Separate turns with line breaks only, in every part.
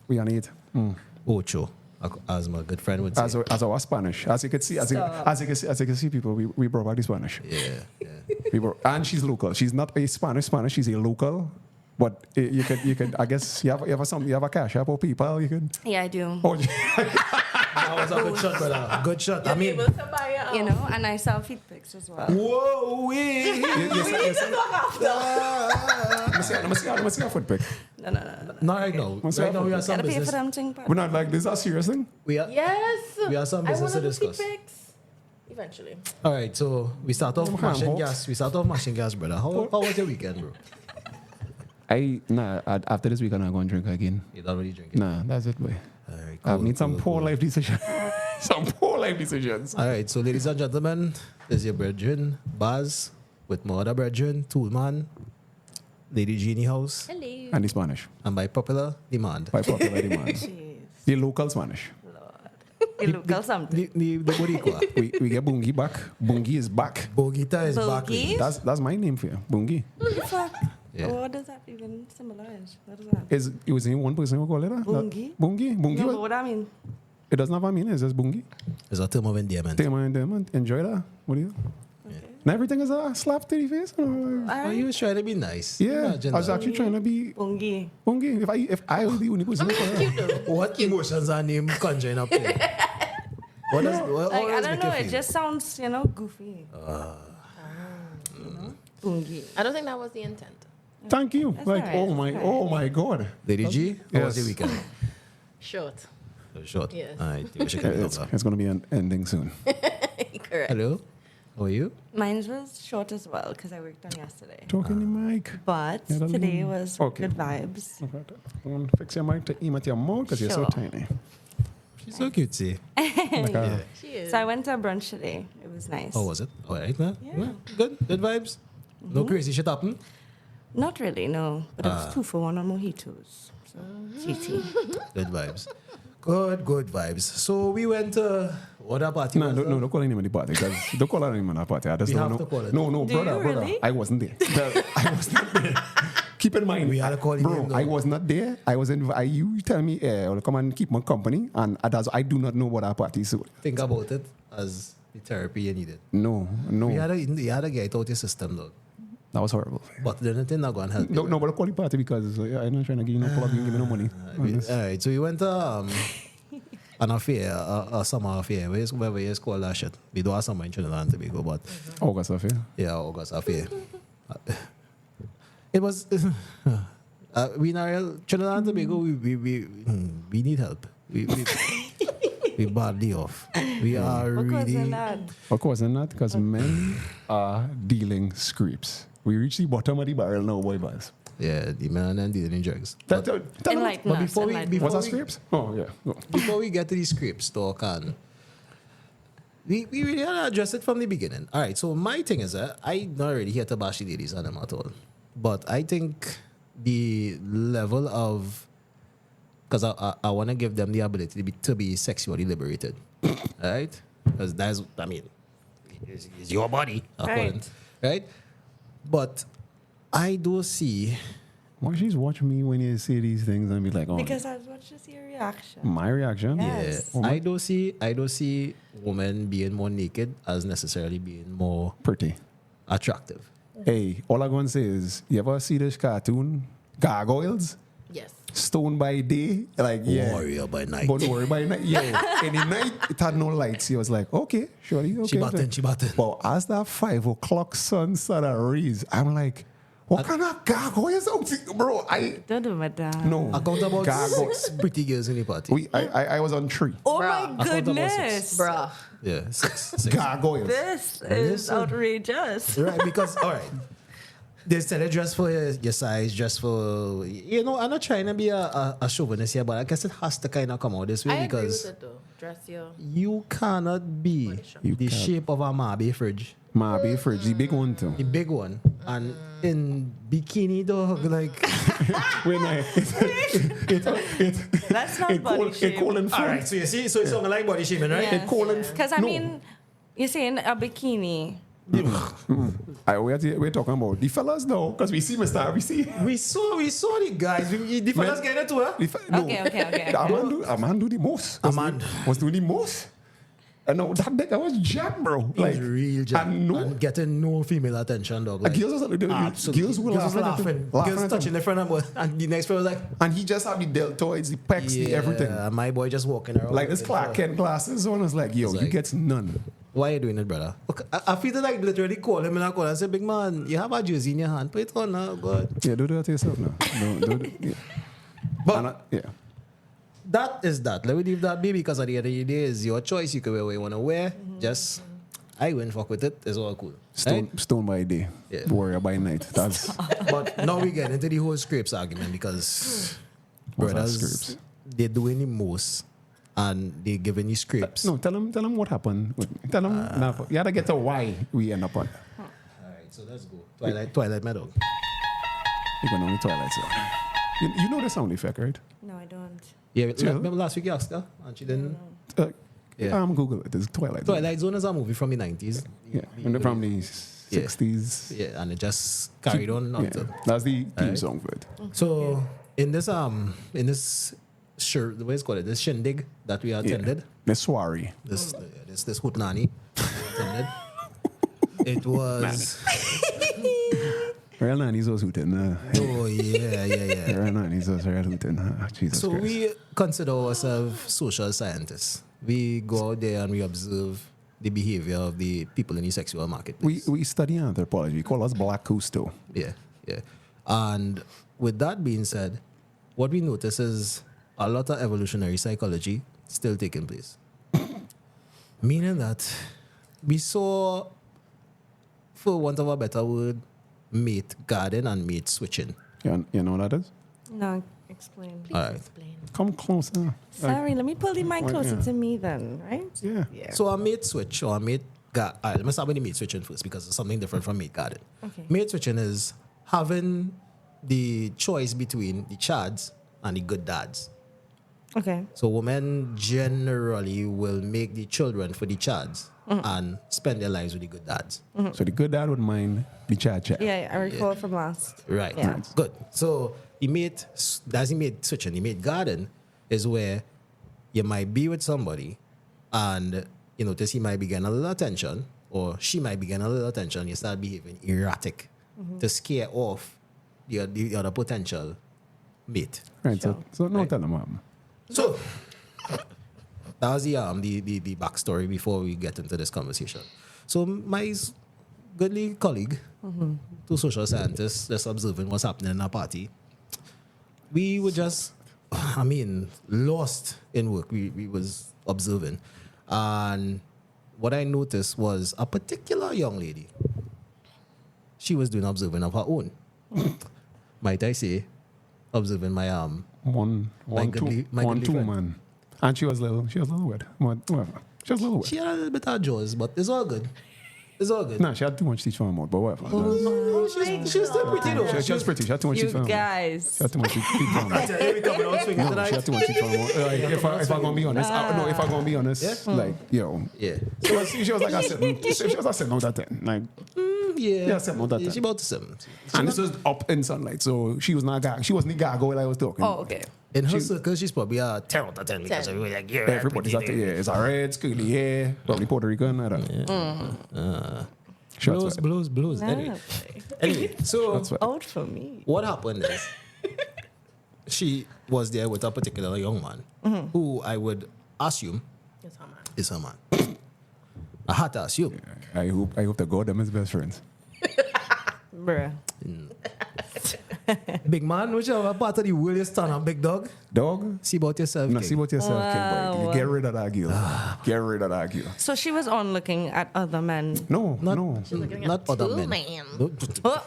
We on it.
Ocho, as my good friend would say.
As our Spanish. As you can see, people, we brought back the Spanish.
Yeah.
And she's local. She's not a Spanish. She's a local. But you could. I guess you have a Cash App or PayPal. You could.
Yeah, I do.
Oh,
That was a good shot, brother. Good shot. I mean,
You know, and I sell feed pics as well.
whoa, wee.
Let me see your foot pic.
No.
Not right now. Right now we have some
Gotta pay for
business.
them thing.
We're not like this. Is a serious thing.
We have some business to discuss.
Eventually.
All right, so we start off mashing gas. Brother. How was your weekend, bro?
After this week, I'm not going to drink again.
You don't really drink it?
Nah, that's it, boy.
All right,
I've made some poor life decisions.
All right, so ladies and gentlemen, this is your brethren, Baz, with my other brethren, Toolman, Lady G in the house,
Hello.
And the Spanish.
and by popular demand.
By popular demand.
Jeez.
The local Spanish.
You look at something.
The Boricua.
We get Bungi back. Bungi is back.
Bogita is back.
Bogi?
That's my name for you. Bungi.
Fuck.
Yeah.
What does that even symbolize? What is that?
It was in one person who call it that?
Bungi?
Bungi? Bungi?
No,
what-
but what I mean?
It doesn't have a meaning. It's just Bungi.
It's a term of endearment.
Take my endearment. Enjoy that. What do you?
Okay.
And everything is a slap to the face.
Oh, you was trying to be nice.
Yeah,
Imagine
I was
that.
actually trying to be
Bungi.
Bungi. If I was the only person, who call it.
What emotions are name conjuring up there? What does, what
Like, I
always
don't
make
know.
you
It
feel?
just sounds, goofy. Bungi.
I don't think that was the intent.
Thank you.
That's
Like,
alright,
oh my God.
Lady G, how was
Yes.
your weekend?
Short.
Short.
Yes.
All right, we should carry
It's
over.
going to be an ending soon.
Correct.
Hello, how are you?
Mine was short as well because I worked on yesterday.
Talking the mic.
But
Yeah, that's-
today was
okay.
good vibes.
I want to fix your mic to aim at your mouth because you're so
Sure.
tiny.
She's so cutesy.
Like a,
She is.
So I went to a brunch today. It was nice.
How was it? All right, man.
Yeah.
Good vibes. No crazy shit happened.
Not really, no. But it was 2 for 1 on mojitos. So, GT.
Good vibes. Good vibes. So we went to what a party was.
don't call anyone the party because don't call anyone a party. I just
We
don't
have
know.
to call it.
No,
Do
brother,
you
brother.
really?
I wasn't there. I was not there. Keep in mind,
We had to call him
bro.
in, though.
I was not there. I was in. You tell me, I'll come and keep my company, and I do not know what our party is. So,
Think about it as the therapy you needed.
no,
You had to get out your system though.
that was horrible.
But the thing not going to help.
No, but I call the party because I'm not trying to give you no club, you give me no money.
All right, so we went to an affair, a summer affair. Wherever you call that shit. We do have summer in Trinidad and Tobago, but
August affair.
yeah, August affair. It was. We in real Trinidad and Tobago. We need help. We badly off. We are
What was
really.
in that?
Of course, and not because men are dealing scrapes. We reach the bottom of the barrel now, boy, boys.
Yeah, the man and dealing drugs.
Enlighten
but
us,
before we-
enlighten
before
Was
us.
that scrapes? Oh, yeah. No.
Before we get to the scripts talk and we really had to address it from the beginning. All right, so my thing is that I not really here to bash the ladies on them at all. But I think the level of because I want to give them the ability to be sexually liberated. All right? Because that's, I mean, it's your body, according, right? But I do see
Why she's watching me when you say these things and be like, oh,
Because I was watching to see your reaction.
my reaction?
Yes.
Oh,
I don't see women being more naked as necessarily being more
Pretty.
attractive.
Hey, all I'm going to say is, you ever see this cartoon, Gargoyles?
Yes.
Stone by day? Like, yeah.
Warrior by night.
But don't worry by night. Yo, in the night, it had no lights. He was like, okay, surely, okay.
She batting.
But as that 5 o'clock sun started to raise, I'm like, what kind of gargoyles out here, bro?
Don't do my dad.
No.
I count about
Gargoyles.
6 pretty girls in the party.
I was on 3.
Oh
Bruh.
my
I count about
goodness.
Bruh.
Yeah, 6.
Gargoyles.
This is
listen.
outrageous.
Right, because, all right. They said a dress for your size, dress for, I'm not trying to be a chauvinist here, but I guess it has to kind of come out this way
I agree
because
with it though. Dress your.
you cannot be
You
the
can't.
shape of a Marby fridge.
Marby fridge, the big one too.
The big one. And in bikini, dog, like.
When
That's not body
It
shape.
colon
All right, so you see, so it's something like body shaming, right?
It colon.
Because I mean, you're saying a bikini
We're talking about the fellas now, because we see Mr.
We saw the guys. The fellas getting into her.
Okay.
A man do the most. Was doing the most. And no, that was jam, bro.
Like real jam.
And no,
and getting no female attention, dog. Like,
girls were laughing.
Girls touching the front of him, and the next person was like,
and he just had the deltoids, the pecs, the everything.
My boy just walking around.
Like this Clark Kent glasses on. I was like, yo, you get none.
Why are you doing it, brother? Look, I feel like literally call him in a call and say, big man, you have a jersey in your hand. Put it on now, God.
Yeah, do that to yourself now. Yeah.
But
yeah.
That is that. Let me leave that be, because at the end of the day, it's your choice. You can wear what you want to wear. Just, I won't fuck with it. It's all cool.
Stone by day, warrior by night. That's.
But now we get into the whole scrapes argument, because brothers, they're doing the most and they're giving you scrapes.
No, tell them what happened. Tell them. You gotta get to why we end up on.
All right, so let's go. Twilight, my dog.
You're going on the Twilight song. You know the sound effect, right?
No, I don't.
Yeah, remember last week you asked her and she didn't.
Google it. It's Twilight.
Twilight Zone is a movie from the 90s.
Yeah, from the 60s.
Yeah, and it just carried on.
That's the theme song for it.
So in this what is it called? This shindig that we attended.
The soiree.
This hootenanny attended. It was.
Real nannies was hooting.
Oh yeah.
Real nannies was real hooting. Jesus
So
Christ.
we consider ourselves social scientists. We go out there and we observe the behavior of the people in the sexual marketplace.
We study anthropology. Call us Black Cousteau.
Yeah. And with that being said, what we notice is a lot of evolutionary psychology still taking place. Meaning that we saw, for want of a better word, mate guarding and mate switching.
You know what that is?
No, explain.
All right.
Explain.
Come closer.
Sorry, let me pull the mic closer to me then, right?
Yeah.
So a mate switch or a mate guard. All right, let me start with the mate switching first, because it's something different from mate guarding.
Okay.
Mate switching is having the choice between the chads and the good dads.
Okay.
So women generally will make the children for the chads and spend their lives with the good dads.
So the good dad would mind the chat.
Yeah, I recall from last.
Right.
Yeah.
Right. Good. So that's the mate switching. The mate garden is where you might be with somebody and you notice he might be getting a little attention or she might be getting a little attention. You start behaving erratic to scare off the other potential mate.
Right.
Sure.
So no, tell them.
So that was the backstory before we get into this conversation. So my goodly colleague, two social scientists, just observing what's happening in our party. We were just, lost in work. We was observing, and what I noticed was a particular young lady. She was doing observing of her own. Might I say, observing my
One, two, man. And she was little weird. Whatever. She was a little weird.
She had a little bit of jaws, but it's all good. It's all good.
Nah, she had too much teeth for her mouth, but whatever.
She's still pretty though.
She was pretty. She had too much teeth for
You
her mouth.
guys.
She had too much teeth for her mouth.
Here we come out swinging
No,
tonight.
she had too much teeth for her mouth. Like, if I'm gonna be honest, if I'm gonna be honest, like, yo.
Yeah.
She was like a 7. She was a 7 out of 10. Like,
Yeah.
7 out of 10.
She about 7.
And this was up in sunlight, so she was not she wasn't the gago while I was talking.
Oh, okay.
In her circle, she's probably a 10 out of 10 because
10.
everybody like, yeah,
Everybody's out there. Yeah, it's a red, scaly hair, probably Puerto Rican. I don't know. Shots fired.
Blues. Anyway, so
Shots fired.
Out for me.
what happened is she was there with a particular young man who I would assume
Yes, I'm man.
is her man. I had to assume.
I hope to God them is best friends.
Bruh.
Big man, whichever part of the world you stand on, big dog.
Dog?
See about yourself.
No,
King.
see what yourself can boy.
Wow.
Get rid of that girl. Get rid of that girl.
So she was on looking at other men.
No.
Not other men.
Man.
No,
Oh,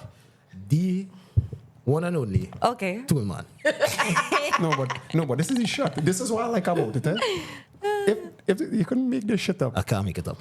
the one and only
okay.
tool man.
No, but this is the shot. This is what I like about it. If you couldn't make this shit up,
I can't make it up.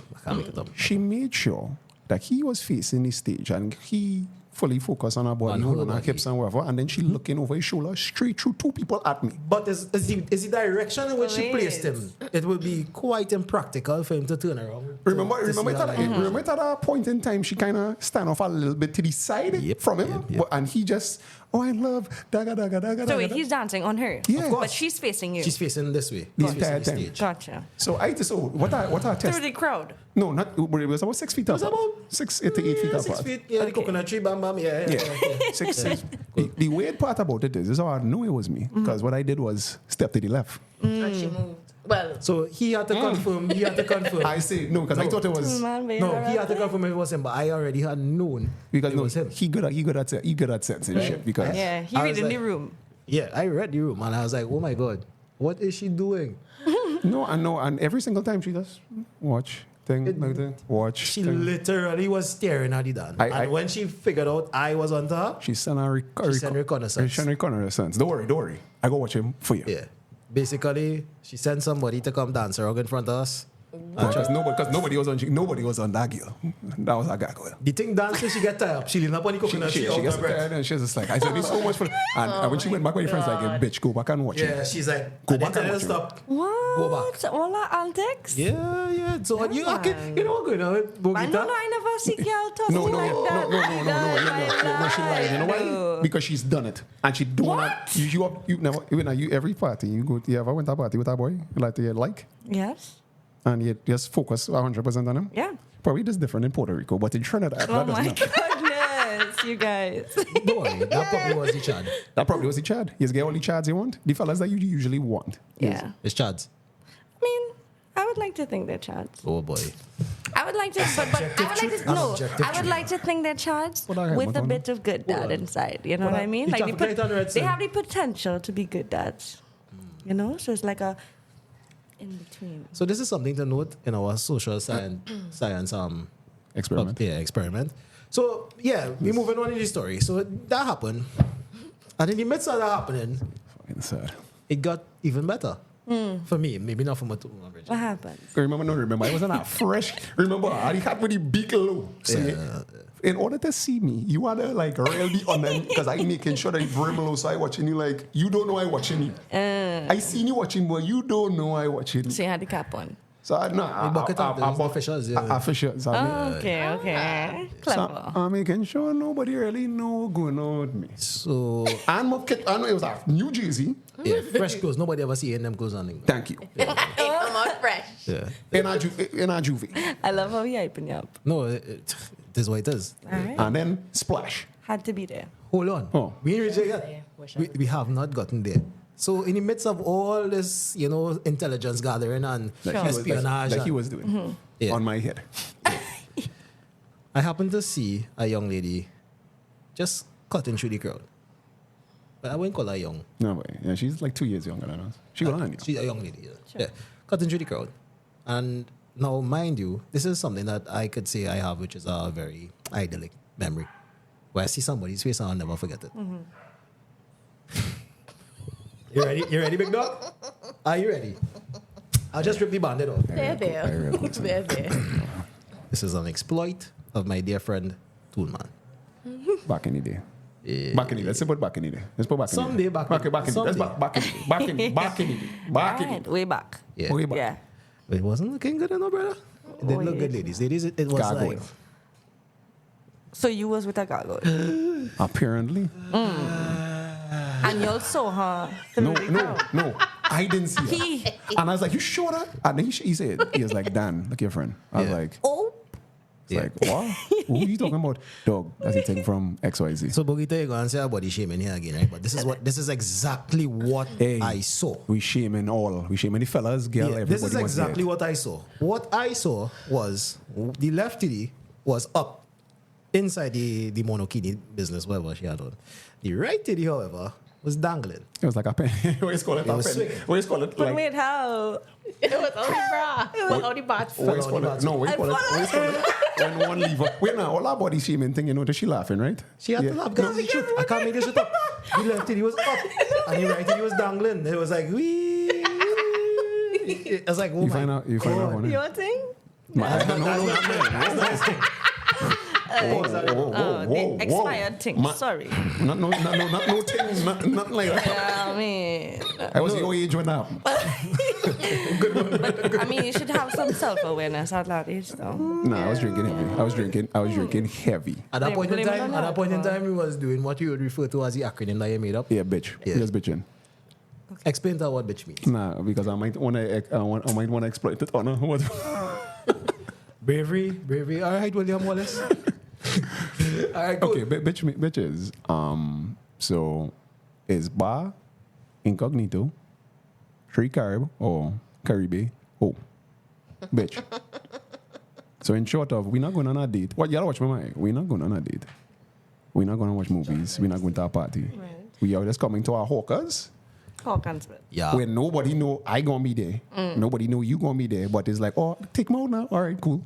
she made sure that he was facing the stage and he fully focused on her body,
On her
holding her
body.
hips and whatever, and then she looking over his shoulder straight through two people at me.
But is the direction in which she placed him, it would be quite impractical for him to turn around.
Remember
to see that line.
at that point in time, she kind of stand off a little bit to the side from him,
yep.
and he just, oh, I love, daga, daga, daga,
So
daga,
wait,
daga.
he's dancing on her.
Yeah. Of
But
course.
she's facing you.
She's facing this way.
The
She's
entire
facing the
time.
stage.
Gotcha.
So what I test?
Through the crowd.
No, not it was about 6 feet
It was
apart.
about
6 to 8 feet apart.
6 feet. Yeah, the
Okay.
coconut tree, bam, bam. Yeah.
Six. The weird part about it is, this is how I knew it was me, because what I did was step to the left.
And she moved. Well,
So he had to confirm. He had to confirm.
I say no, because I thought it was
Man, baby,
No, he
alright.
had to confirm it was him, but I already had known
because
it
no,
was him.
he good at sensing shit because
Yeah, he
I
read
was
in the
like-
room.
Yeah, I read the room and I was like, oh my God, what is she doing?
no, and every single time she just watch thing like that, watch.
She
thing.
literally was staring at the dance.
I-
And when she figured out I was onto her,
She sent a
She sent reconnaissance.
She sent reconnaissance. Don't worry. I go watch him for you.
yeah. Basically, she sent somebody to come dance around in front of us.
Because nobody was on that girl. That was a guy girl.
The thing danced till she get tired. She leaned up on the coconut
She
tree out
gets
her breath.
tired and she's just like, I said, this so much for. And when she went back with her friends, like, hey, bitch, go back and watch
Yeah,
it.
she's like,
Go
I
back
didn't
and
tell her
watch
to stop.
What?
Go back.
All our antics?
Yeah. So you
man.
know what's going on with
I
Bogita?
know, I never see girl talking
No,
like that.
she lied. You know why? Because she's done it, and she don't.
What?
You never. You every party you go. You ever went to a party with a boy you like,
Yes.
and you just focus 100% on him.
Yeah.
Probably just different in Puerto Rico, but in Trinidad,
Oh
that does
my
not.
goodness, you guys.
Don't worry, that probably was the Chad.
That probably was the Chad. You get all the Chads you want. The fellas that you usually want.
Yeah.
It's Chad's.
I mean, I would like to think they're chads.
Oh boy.
I would like to, but I would like to, no,
Subjective
I would like to think they're chads
What I have,
with a
Madonna?
bit of good dad inside. You know
What
what
I-
I mean?
you
Like
talk right on the red
they
side.
have the potential to be good dads. You know, so it's like a in between.
So this is something to note in our social science
Experiment.
experiment. So yeah, we're moving on in the story. So that happened, and in the midst of that happening,
Fucking sad.
it got even better for me. Maybe not for my two average.
What happened?
Remember, I wasn't that fresh. Remember, I had with the beak low. So in order to see me, you had to like really on them because I making sure that it's very low. So I watching you like you don't know I watching you. I seen you watching, but you don't know I watching you.
So you had the cap on.
So I no, I
bucket up, there's the officials, yeah.
Officials.
Okay. Clever.
So I'm making sure nobody really know going on with me.
So
And my kid, I know it was at New Jersey.
yeah, fresh clothes. Nobody ever see them clothes on.
Thank you.
they come out fresh.
Yeah.
In our juvie.
I love how he hyping you up.
No, it is what it is.
All right.
And then splash.
Had to be there.
Hold on.
Oh.
We ain't reached there yet. We have not gotten there. So in the midst of all this, intelligence gathering and
Like he was-
espionage,
like he was doing
Yeah.
on my head.
I happened to see a young lady just cutting through the crowd. But I wouldn't call her young.
No way. Yeah, she's like 2 years younger than us. She got on you.
She's a young lady. Yeah. Cutting through the crowd. And now, mind you, this is something that I could say I have, which is a very idyllic memory. Where I see somebody's face and I'll never forget it. You ready? You ready, big dog? Are you ready? I'll just rip the bandit off.
There.
This is an exploit of my dear friend Toolman.
Back in the day.
Yeah.
Back in the day. Let's put back in the day. Let's put back in the day.
Someday back in-
Back in the day. Let's
someday.
back in the day. Back in the day. Back in the day. Back in the
Right,
day.
way back.
Yeah.
Way back.
Yeah.
It wasn't looking good enough, brother. It didn't look good, ladies. Ladies, it was
Gargoyle.
like...
So you was with a gargoyle.
Apparently.
And you saw her through
No,
the
no,
crowd.
no. I didn't see her.
He-
And I was like, you sure that? And then he said, he was like, Dan, look at your friend. I was
Yeah.
like,
Oh,
it's like, what? Who are you talking about? Dog, that's the thing from XYZ.
So, Bogita, you're going to say body shaming here again, right? But this is exactly what
Hey,
I saw.
We shaming all. We shaming the fellas, girl,
Yeah,
everybody.
this is
was
exactly
there.
what I saw. What I saw was the left titty was up inside the monokini business, whatever she had on. The right titty, however, was dangling.
It was like a pen. What is called it?
It was
A pen.
swinging.
What is called it?
but
Like,
wait, how?
It was only bra. It was only bad.
what is called it? No, what is called it? What is called it? When one leave. Wait now, all our body shaming thing, that she laughing, right?
She had
Yeah.
to laugh because it's the truth. I can't make this shit up. The left titty was up and the right titty was dangling. It was like, wee. I was like, oh
You
my
find out, you find out
God.
one.
Your thing?
No,
The expired thing. Sorry.
Not no things, nothing like that.
Yeah, I mean,
I was your age when that happened.
but I mean, you should have some self-awareness at that age, though.
Nah, I was drinking heavy. I was drinking heavy.
At that point in
Blame it
time,
on alcohol.
he was doing what you would refer to as the acronym that you made up.
Yeah, bitch.
Yeah.
Just bitching.
Explain to her what bitch means.
Nah, because I might want to exploit it on her. What?
Bravery. All right, William Wallace. All right, cool.
Okay, bitches. So is bar incognito, tree carib or Caribe? Oh, bitch. So in short of, we're not going on a date. What y'all watch my mind? We're not going on a date. We're not going to watch movies. We're not going to a party.
Right.
We are just coming to our hawkers.
Hawkins, but
Yeah.
Where nobody know I gonna be there. Nobody know you gonna be there. But it's like, oh, take me out now. All right, cool.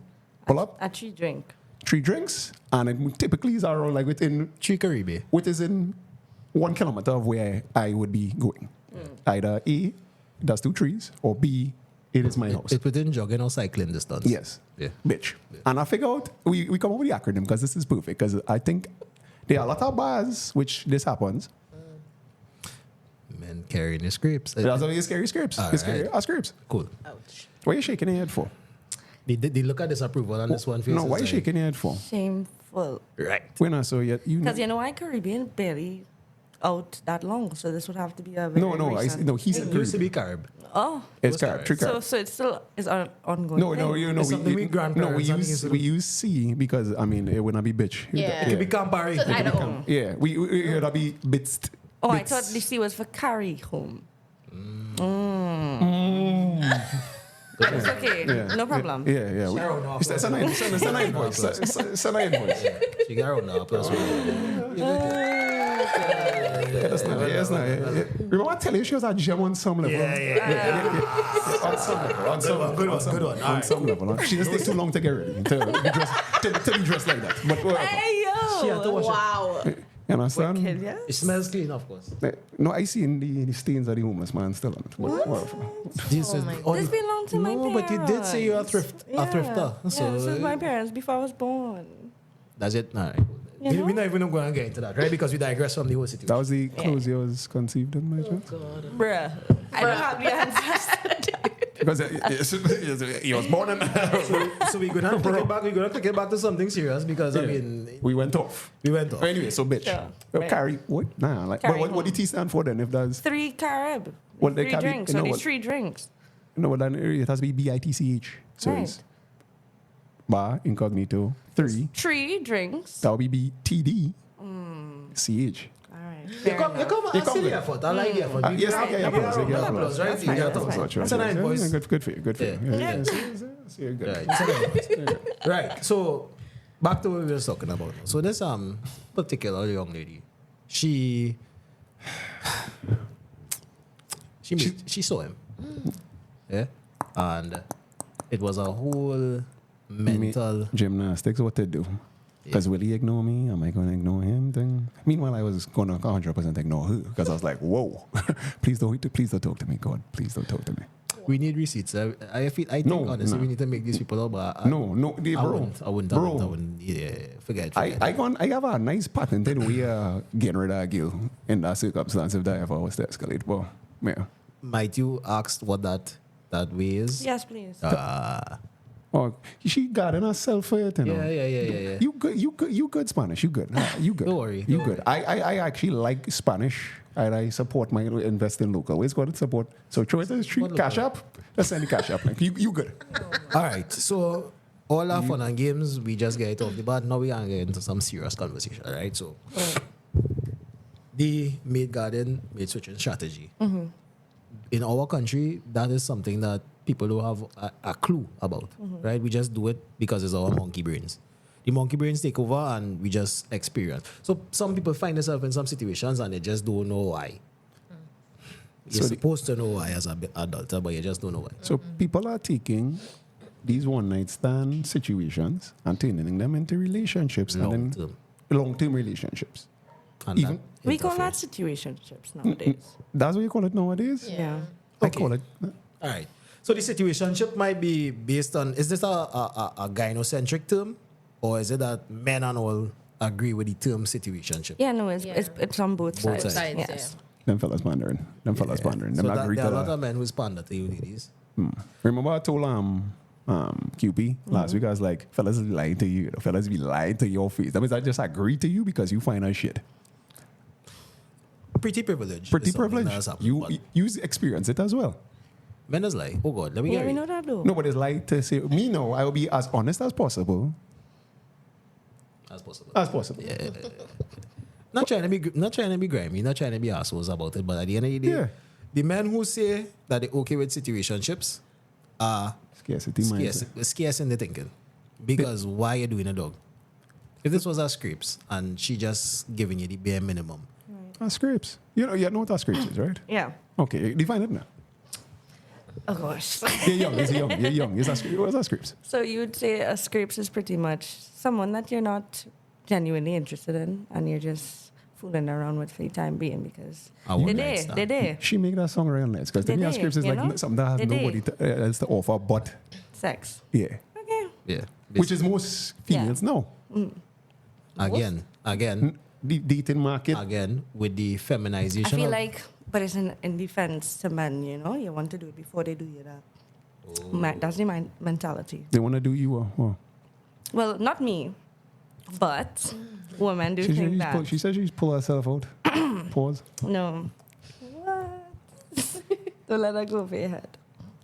Pull up,
a tree drink.
3 drinks, and it typically is around like within,
Caribe.
which is in 1 kilometer of where I would be going. Either A, that's 2 trees, or B, it is my house.
It's within jogging or cycling distance.
Yes.
Yeah.
Bitch. And I figure out, we come up with the acronym because this is perfect. Because I think there are a lot of bars which this happens.
Men carrying the scripts.
That's why you scary scripts.
All
You scary
right.
scripts.
Cool.
Ouch.
What are you shaking your head for?
They look at disapproval on this one face.
No, why are you
it's
shaking your head for?
Shameful.
Right.
We're not so yet. You know.
Because you know why Caribbean barely out that long, so this would have to be a very recent.
No, he said
It used to
Caribbean.
be Carib.
Oh,
It's
What's
Carib,
Carib?
tree
so
Carib.
it still is an ongoing.
No,
thing.
you know,
It's something we grandparents and used to
we
do.
use C because I mean it would not be bitch.
Yeah.
It could be Campari.
So I don't.
Yeah, we it would be bits.
Oh, I
bits.
thought the C was for carry home. But it's okay,
Yeah.
no problem.
Yeah.
Sharon, no,
It's a nine voice. It's a nine voice.
She got around now. Plus one.
That's not. Remember I tell you she was a gem on some level. On some level.
Good one.
On some level. She just takes too long to get ready to be dressed like that. But whatever.
Hey yo!
She had to wash it.
Wow.
You understand?
Wicked, yeah?
It smells clean, of course.
No, I see in the stains of the homeless man still on it. Whatever.
This
Oh my
This belonged to my
No,
parents.
but you did say you're a thrifter.
Yeah,
So
this is my parents before I was born.
that's it. All right.
You know?
We're not even going to get into that, right? Because we digress from the whole situation.
That was the clothes you was conceived in, my child?
Bruh. I don't have the answers.
Because he was born in.
So we're gonna take it back. We're gonna take it back to something serious because I mean
we went off.
we went off.
Anyway, so bitch.
Sure.
Right. Carry what? Nah, like
Carry
what did T stand for then? If that's
3 Carib.
Well, they
3
can be-
drinks.
you know
So
what?
these 3 drinks.
no, then it has to be BITCH. So
Right.
it's bar incognito 3.
3 drinks.
That would be BTD CH.
All right.
You
fair
come,
enough.
I see the effort. I like the effort.
Yes, I get your applause. I get your
applause, right?
applause.
You get
That's
applause.
fine.
That's a nice voice.
Good for you. Good for you.
Yeah.
Yeah. See, you're good.
Right. It's a nice voice. Right. So back to what we were talking about. So this particular young lady, she saw him. Yeah. And it was a whole mental.
Gymnastics, what to do. Because will he ignore me? Am I going to ignore him? Thing. Meanwhile, I was going to 100% ignore her because I was like, whoa, please don't talk to me, God. Please don't talk to me.
We need receipts. I think
No,
honestly
no.
we need to make these people up. But
No, they,
I
bro.
wouldn't. Yeah, forget.
I have a nice patented way of getting rid of a girl in that circumstance if that ever was to escalate. But, yeah.
Might you ask what that way is?
Yes, please.
Oh, she got in herself for it, you know.
Yeah.
You good Spanish. You good. You good.
Don't worry,
You
don't
good. I actually like Spanish and I support my invest in local. It's got to support. So throw it to the street.
What
Cash
local?
up. Let's send the cash up. Like, you good.
All right. So all our fun and games, we just get it off the bat. Now we are get into some serious conversation. All right. So the maid garden maid switching strategy. In our country, that is something that people don't have a clue about, right? We just do it because it's our monkey brains. The monkey brains take over and we just experience. So some people find themselves in some situations and they just don't know why. You're
So
supposed to know why as an adult, but you just don't know why.
So people are taking these one night stand situations and turning them into relationships. Long-term relationships.
And
Even-
that
We call that
interferes.
situationships nowadays.
That's what you call it nowadays?
Yeah.
I
Okay.
call it.
All right. So the situationship might be based on, is this a gynocentric term Or is it that men and all agree with the term situationship?
Yeah, no, it's on both
Both
sides.
sides,
Yes.
Them fellas pandering. Them fellas pandering. Them
So
not agree
there are a
to
lot
that.
of men who pander to you ladies.
Remember I told QP last week, I was like, fellas be lying to you. The fellas be lying to your face. That means I just agree to you because you find out shit.
Pretty privilege.
Pretty
is something
privilege.
that has happened,
You
but
you experience it as well.
men is like, oh God, let me
Yeah,
get
we
it.
know that though.
Nobody's like to say, me no, I will be as honest as possible.
As possible.
As possible.
Yeah. Not trying to be grimy, not trying to be assholes about it, but at the end of the day,
Yeah.
the men who say that they're okay with situationships are
Scarcity mindset.
scarce in the thinking. Because why you doing a dog? If this was our scripts and she just giving you the bare minimum,
Scrapes. You know what scrapes is, right?
Yeah.
Okay, define it now.
Oh gosh.
You're young, is he young? You're young. What's that scrapes?
So you would say a scrapes is pretty much someone that you're not genuinely interested in, and you're just fooling around with for the time being because
I want
they're
night
there.
stand.
They're there.
She make that song real nice because to
They
me,
did,
scrapes is
you
like
know?
something that has
They did.
nobody else to offer but
Sex.
yeah,
Okay.
yeah.
which is most females know.
Again,
The dating market.
again, with the feminization
I feel
of
like, but it's in defense to men, you know? You want to do it before they do you that. That's the mentality.
They want to do you or
Well, not me, but women do think that.
she said she's pull herself out. Pause.
No. What? Don't let her go over your head.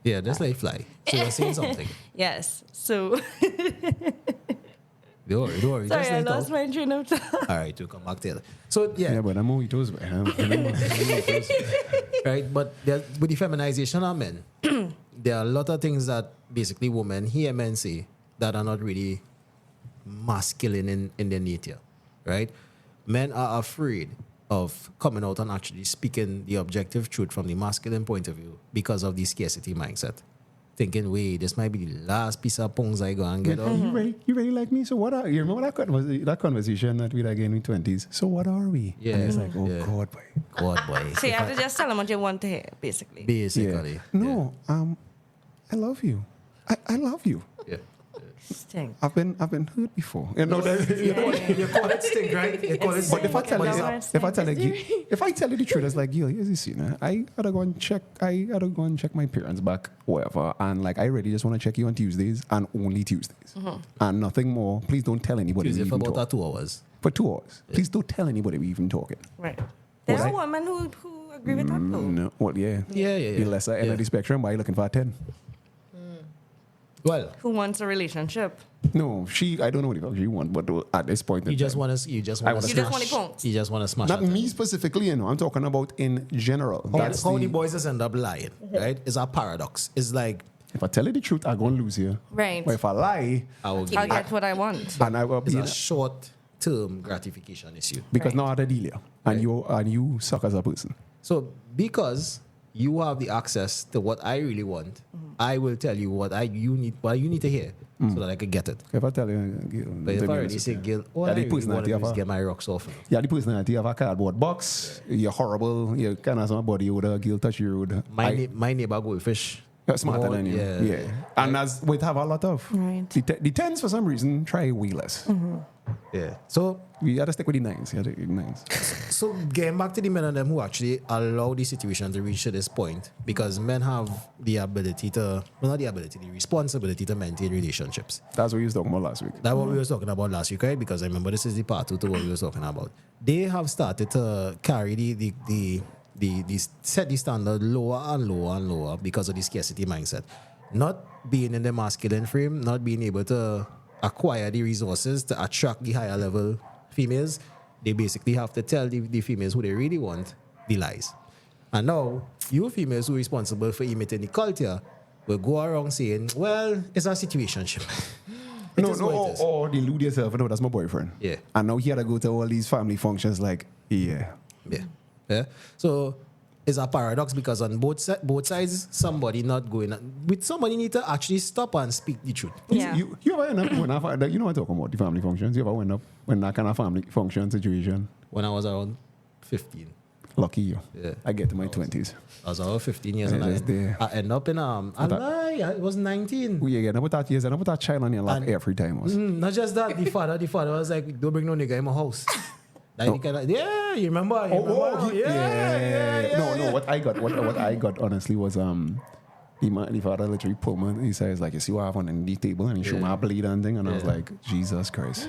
yeah, just like fly. So you're saying something.
Yes. So,
Don't worry.
sorry,
just
I
like
lost
talk.
my train of thought.
All right, we'll come back to it. So yeah,
Yeah, but I'm mojitos, man.
right. But with the feminization of men, there are a lot of things that basically women hear men say that are not really masculine in their nature, right? Men are afraid of coming out and actually speaking the objective truth from the masculine point of view because of the scarcity mindset. Thinking, wait, this might be the last piece of pungs I go and get out.
You really like me? So what are you? Remember that conversation that we had again in 20s? So what are we?
Yeah,
And it's like, oh
yeah.
God, boy.
God, boy.
So you have to just tell them what you want to hear, basically.
Basically.
No, I love you. I love you.
Yeah.
Sting.
I've been hurt before. You know that.
You call it stink, right? You call it
But if I
stink.
tell
But
you,
it's not-
if I tell you the truth, it's like, yo, here's the scene. I gotta go and check my parents back, whatever. And like, I really just want to check you on Tuesdays and only Tuesdays, and nothing more. Please don't tell anybody we
Tuesday for
even
about
talk.
2 hours.
For 2 hours. Please don't tell anybody we even talking.
Right. There
What
are
I-
women who agree with that, though.
No, well, yeah.
Yeah.
The lesser end
Yeah.
of the spectrum, why are you looking for a 10?
Well,
Who wants a relationship?
No, I don't know what the fuck she want, but at this point, in
you just
time-
want to. You just
I
want to.
wanna
You just want the points.
You just want to smash.
not
at them.
me specifically, you know. I'm talking about in general.
How,
That's
how the
the,
boys just end up lying, right? It's a paradox. It's like
if I tell you the truth, I'm going to lose here.
Right.
But if I lie,
I will give
I'll
you.
get what I want.
and I will
It's
be
a short-term gratification issue.
because
Right.
now I had a deal here, and you suck as a person.
So because you have the access to what I really want, I will tell you what you need to hear so that I can get it.
If I tell you,
But if I already say Gil, all I
the
really want
personality
to
of
do is
a-
get my rocks off.
yeah, the personality of a cardboard box, you're horrible, you kind of somebody with a guilt touch you would.
My neighbor goldfish.
Smarter
more-
than you.
yeah.
Yeah. And as we have a lot of.
Right.
The tens, for some reason, try way less.
Yeah. So
We had to stick with the nines. Yeah, the nines.
So getting back to the men and them who actually allow the situation to reach to this point, because men have the ability to, well, not the ability, the responsibility to maintain relationships.
That's what you was talking about last week.
That's what we were talking about last week, right? Because I remember this is the part 2 to what we were talking about. They have started to carry the set the standard lower and lower and lower because of the scarcity mindset. Not being in the masculine frame, not being able to acquire the resources to attract the higher level females, they basically have to tell the females who they really want the lies. And now, you females who are responsible for imitating the culture will go around saying, well, it's a situationship. It is what it is.
or delude yourself. No, that's my boyfriend.
Yeah.
And now he had to go to all these family functions like, yeah.
Yeah. So it's a paradox because on both sides, somebody not going. With somebody need to actually stop and speak the truth.
Yeah.
You ever end up when you know what I'm talking about, the family functions? You ever end up when that kind of family function situation?
When I was around 15.
Lucky you.
Yeah.
I get to my 20s.
I was over 15 years
Yeah,
and
just there.
I end up in it was 19.
We again about that years and about that child on your lap
And-
every time. Was.
Not just that, the father was like, don't bring no nigga in my house. Like, yeah, you remember?
No. What I got honestly was the father literally pulled me. He says like, you see what I have on the table, and he showed me a blade and thing, and I was like, Jesus Christ.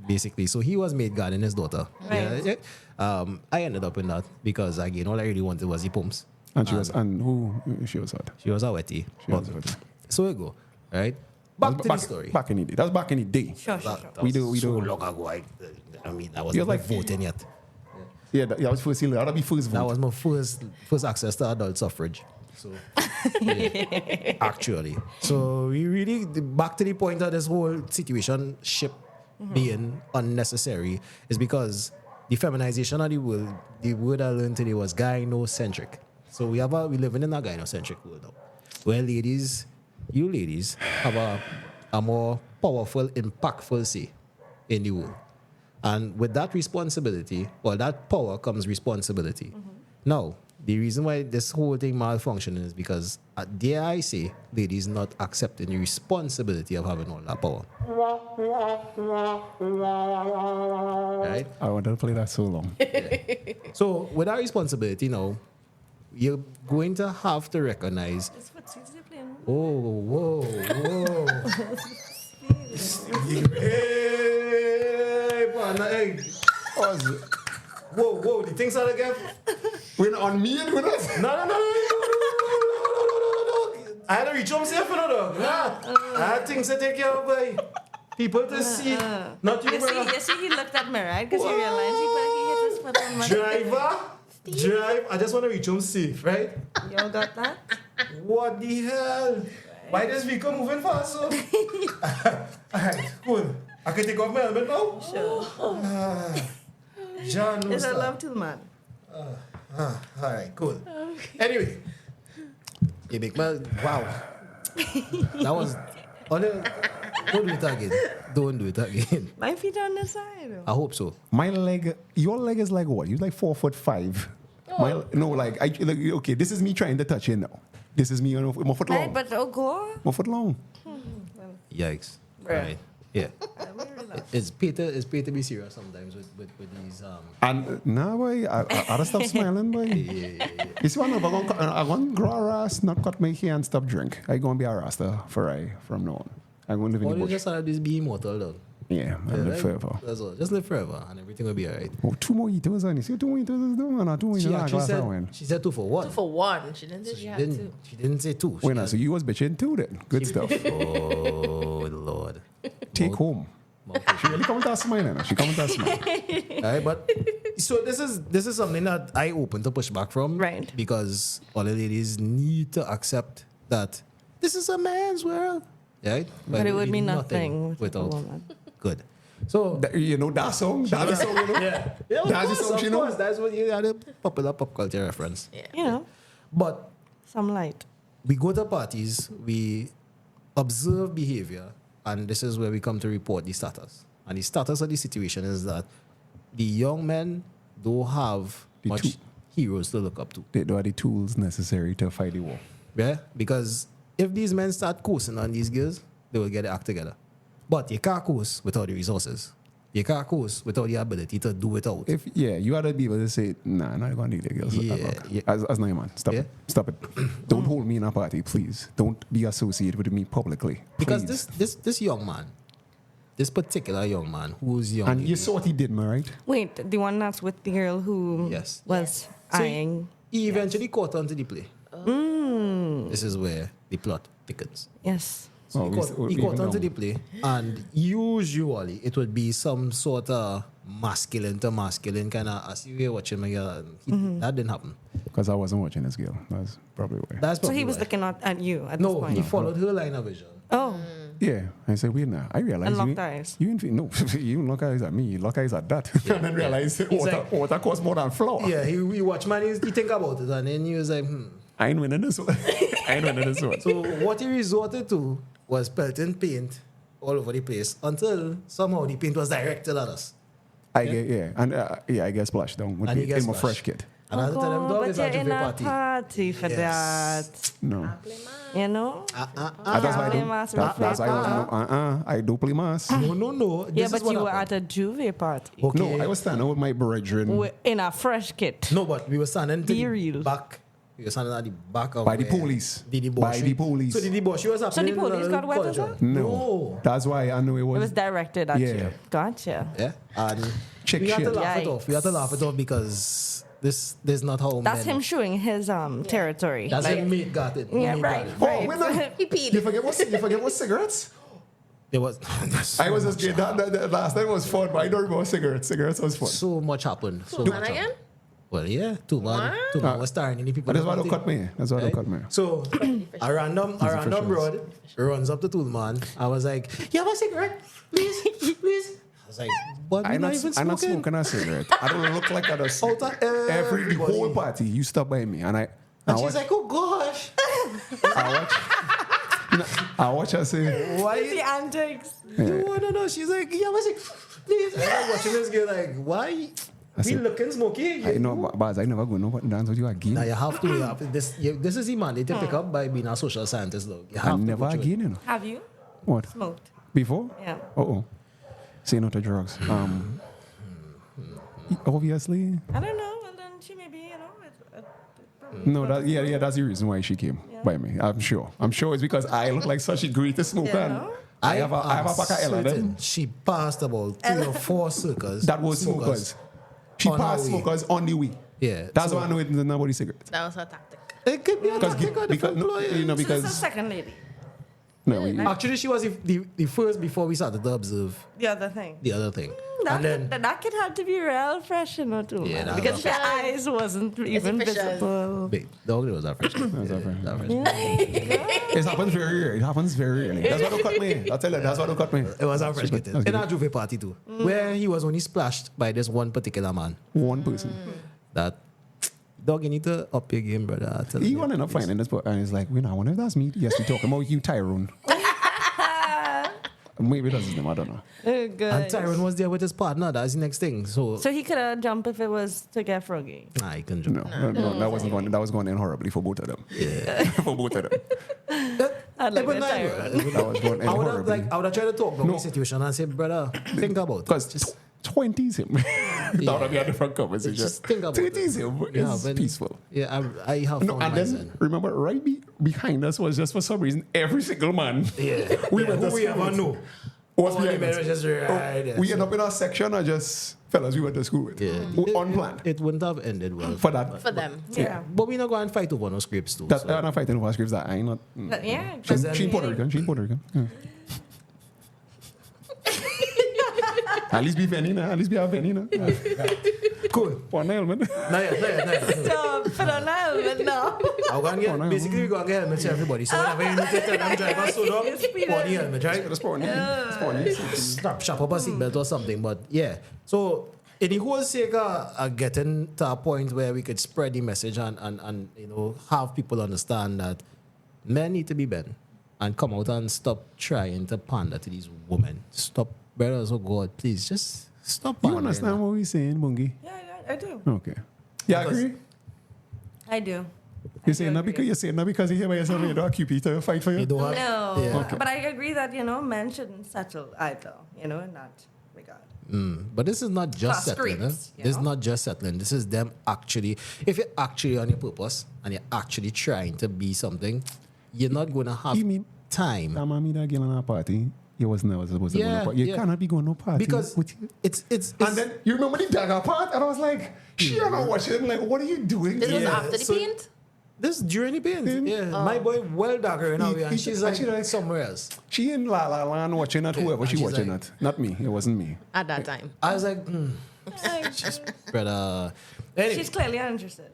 Basically, so he was made guarding his daughter.
Right.
Yeah. I ended up in that because again, all I really wanted was the pumps.
And she was she was what?
She was a wetty.
She was what?
So we go, right? Back to the story.
Back in the day. That's back in the day.
Sure.
We do.
So long ago. I mean, I wasn't
You're like-
voting yet.
Yeah, that was first. That'll be first
That
vote.
was my first access to adult suffrage. So, yeah, actually. So we really, back to the point of this whole situation being unnecessary is because the feminization of the word I learned today was gynocentric. So we living in a gynocentric world now, where you ladies have a more powerful, impactful say in the world. And with that responsibility, or that power comes responsibility. Now, the reason why this whole thing malfunctioning is because, dare I say, ladies not accepting the responsibility of having all that power. Right?
I wanted to play that so long.
So, with that responsibility now, you're going to have to recognize,
That's what seeds they're playing.
whoa. Hey, man, hey. Whoa, the things are again.
When on me and when us.
No. I had to reach home safe, dog. I had things to take care of, boy. People to see. Not you, brother.
You see, he looked at me, right? Because he realized he hit his foot on my
Drive. I just want to reach home safe, right?
You all got that?
What the hell? Why this vehicle moving fast, so? Alright, cool. I can take off my helmet now?
Sure.
John,
It's a love to man.
alright, cool. Anyway. You make my, wow. That was, don't do it again.
My feet are on the side.
I hope so.
My leg, your leg is like what? You're like 4'5". Okay, this is me trying to touch you now. This is me, my foot long.
Right, but go.
My foot long.
Yikes.
Bruh.
Right. Yeah. It's Peter to be serious sometimes with these
And nah, boy, I gotta stop smiling, boy.
yeah.
You see, I'm going to grow a ras, not cut my hair and stop drink. I'm going to be a rasta from now on. I'm going to live in
Or
the
you
bush.
just have this be immortal though.
Yeah, and live forever.
That's all. Just live forever and everything will be alright.
Oh, 2 more eaters, and you see 2 more eaters is doing, and 2 more eaters
She
is a
actually
glass of wine.
said, she said 2 for 1.
2 for 1. She didn't say she had 2.
She didn't say 2. She
Wait,
had-
so you was bitching too then. Good stuff.
Oh Lord.
Take home. She really come with that smile, and she come with that smile.
Alright, but so this is something that I open to push back from.
Right.
Because all the ladies need to accept that this is a man's world. Right?
But it would mean nothing without a
without
woman.
good. So
You know that song? That's the song, you know?
yeah, of
That's the
course,
song she
of
know.
course. That's what you had a popular pop culture reference.
You know,
But
some light.
we go to parties, we observe behavior, and this is where we come to report the status. And the status of the situation is that the young men don't have
The
much
two-
heroes to look up to.
They don't have the tools necessary to fight the war.
Yeah? Because if these men start coasting on these girls, they will get their act together. But you can't coast without the resources. You can't coast without the ability to do it out.
You ought to be able to say, nah, I'm not going to need the girls.
Yeah.
As no man, stop
Yeah.
it. Stop it. Don't hold me in a party, please. Don't be associated with me publicly.
Because
please.
this young man, this particular young man who's young.
And you saw what he did, man, right?
Wait, the one that's with the girl who
Yes.
was
So
eyeing.
he eventually caught on to the play. This is where the plot thickens.
Yes.
So
Oh,
he
we
caught
even
onto
know.
the play, and usually it would be some sort of masculine to masculine kind of. As you were watching my girl, that didn't happen.
Because I wasn't watching this girl. That's probably why.
That's
So he
probably
was
why.
looking at you at
No,
this point.
he followed her line of vision.
Oh,
Yeah. I said, wait now. I realized
And locked
you,
eyes.
You didn't, no, you didn't lock eyes at me. You lock eyes at that. And then realize
like-
water costs more than flour.
Yeah, he watched man. He think about it, and then he was like,
I ain't winning this one. I ain't winning this one.
So what he resorted to was pelting paint all over the place until somehow the paint was directed at us.
I get, yeah. And I get splashed down with
And he
me
gets
in my
splashed.
fresh kit.
And I tell them, dog,
but
it's
you're
a
in
Juve
a
party.
party for
Yes.
that.
No.
You know?
That's why I
play
don't.
mass
That's why I don't play mass.
No.
Yeah,
This
but
is what
you were
happened.
at a Juve party.
Okay.
No, I was standing with my brethren
In a fresh kit.
No, but we were standing to
Be
the
real.
back. We were standing at the back of
by the
where
police.
The
By the police.
So the debauchery was happening.
police
in
got wet as
culture.
well?
No. That's why I knew it
It
was.
was directed at
Yeah.
you. Gotcha.
Yeah. And
Chick
we had to
shit.
laugh it off. We had to
Yikes.
laugh it off because this is not how
That's
men.
him showing his territory.
That's
Like,
him mate got it.
Yeah,
Mate
right.
got it.
Oh, when I,
He peed.
you forget what cigarettes?
There was
I was just kidding. That last time was fun, but I don't remember cigarettes. Cigarettes was fun.
so much happened. So
Two
much
man
happened.
again?
Well, yeah, two man was starring in the people.
But that's why
party.
they cut me. That's why they
Right?
cut me.
So a random
officials.
broad runs up to Tool Man. I was like, "You have a cigarette, please, please." I was like, "But we're
I'm
not even
not
smoking."
smoking a cigarette. I don't look like I just
Out of
every the
everybody.
whole party. You stop by me and I
And she's
watch,
like, "Oh gosh,
I watch her say,
why?"
the antics.
No. She's like, "Yeah, what's it? Please." And I'm watching this girl like, "Why? We
said,
looking smoky?"
I know, but I never go no button dance with you again.
Now you have to. This is the mandate to pick up by being a social scientist, though. You
I
have to
never
go through it.
again, you know.
Have you
What?
smoked?
Before?
Yeah.
Oh. Say no to drugs. Obviously.
I don't know. Well, then she may be, you know.
No, that's the reason why she came by me. I'm sure. It's because I look like such a greatest smoker.
Yeah.
And I have a pack of L of them.
certain she passed about 3 or 4 circles.
That was smokers. She
On her
passed
way.
smokers on the way.
Yeah.
That's
so
why I know it's nobody cigarettes.
That was her tactic.
it could be a tactic of the
because,
employer.
you know,
This is the
because
second lady.
no,
Actually, she was the first before we started to observe
The other thing.
the other thing.
That,
And then
that kid had to be real fresh, you know, too.
Yeah,
man,
that
because
was-
the eyes wasn't even
official.
visible.
wait, dog was our first.
it happens very rare. It happens very rarely. That's why don't cut me. I'll tell you, that's why don't cut me.
It was our first kid.
That's
In
good.
our Juve party too, where he was only splashed by this one particular man.
One person.
That dog, you need to up your game, brother. I tell
He
you.
wanted to find in this book and he's like, I wonder if that's me. Yes, we talking about you, Tyrone. Maybe that's his name, I don't know.
Oh, good.
And Tyrone was there with his partner. That's the next thing. So
So he could have jumped if it was to get froggy.
nah, he couldn't jump.
No, that wasn't going. That was going in horribly for both of them.
Yeah.
For both of them.
I'd like
It was
that
nice,
Tyrone.
bro.
That was going in
I would have
horribly.
I would have tried to talk about
No.
the situation and say, brother, think about it.
Because 20s him. That would be a different conversation.
Just think about it.
30s him
Yeah,
is
but-
peaceful.
Yeah, I have
No,
found
and
my
then
zen.
remember, right behind us was just for some reason every single man.
Yeah.
We went to
Who we
school
ever
with.
know.
Was
Only
behind
men
us.
were just right there,
We
so-
end up in our section or just fellas we went to school with.
Yeah.
Unplanned.
It wouldn't have ended well.
For that.
For them.
Yeah.
But we not going to fight over no scripts too.
That
so.
I'm not fighting over scripts that I ain't not.
But yeah.
She Puerto Rican. She Puerto Rican. Yeah. At least be Venina. At least be a Venina.
Cool.
One helmet.
Not yet.
So, put on a helmet now.
I'm going to get, basically, we're going to get helmets to everybody. So whenever you need to tell them driver, so up,
Yes, Peter.
put the helmet, right?
Just put on
Strap up a seatbelt or something. But yeah, so in the whole sake of getting to a point where we could spread the message and you know have people understand that men need to be men and come out and stop trying to pander to these women. Stop, brothers, oh God, please just stop.
You
pandering.
understand what we're saying, Bungi?
Yeah, I do.
Okay. Yeah,
Because-
agree.
I do.
You're saying that because you hear by yourself you don't keep to fight for
You
you.
don't have,
No,
Yeah.
Okay.
but I agree that, you know, men shouldn't settle either, you know, in that regard.
But this is not just
Plus
settling.
scripts,
Eh?
you
This is
know?
not just settling. This is them actually. If you're actually on your purpose and you're actually trying to be something, you're not going to have
You mean-
time.
That mommy that girl on a party, you was never supposed to go
Yeah,
no party. You
yeah.
cannot be going no party.
Because
with you.
it's
And then you remember the dagger part? And I was like, she don't know what she like, what are you doing?
This was
Yeah,
after the
so-
paint?
this during the paint.
Paint?
Yeah, my boy well darker in a way, and
he-
she's
actually,
like
like-
somewhere else.
She in La La Land watching at whoever
and
she
she's
watching
like-
at. Not me. It wasn't me.
At that time.
I was like, brother. Anyway,
She's clearly uninterested.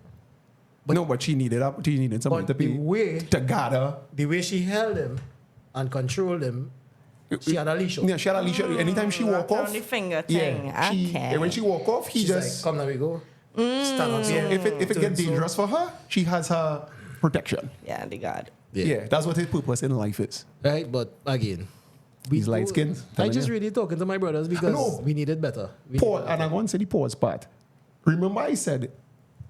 But she needed somebody to
but the
be
way
to gather.
the way she held him and controlled him, she had a leash.
Yeah, she had a leash. Anytime she walk
Wrap
off,
around the finger thing.
yeah,
Okay.
when she walk off, he
She's
just
like, come now we go. Stand up
so
here.
if it
Turn
gets
so.
dangerous for her, she has her protection.
Yeah, the God.
Yeah, that's what his purpose in life is.
Right, but again,
He's light skinned.
I just really talking to my brothers because we needed better.
Pause, and I'm going to say the pause part. Remember, I said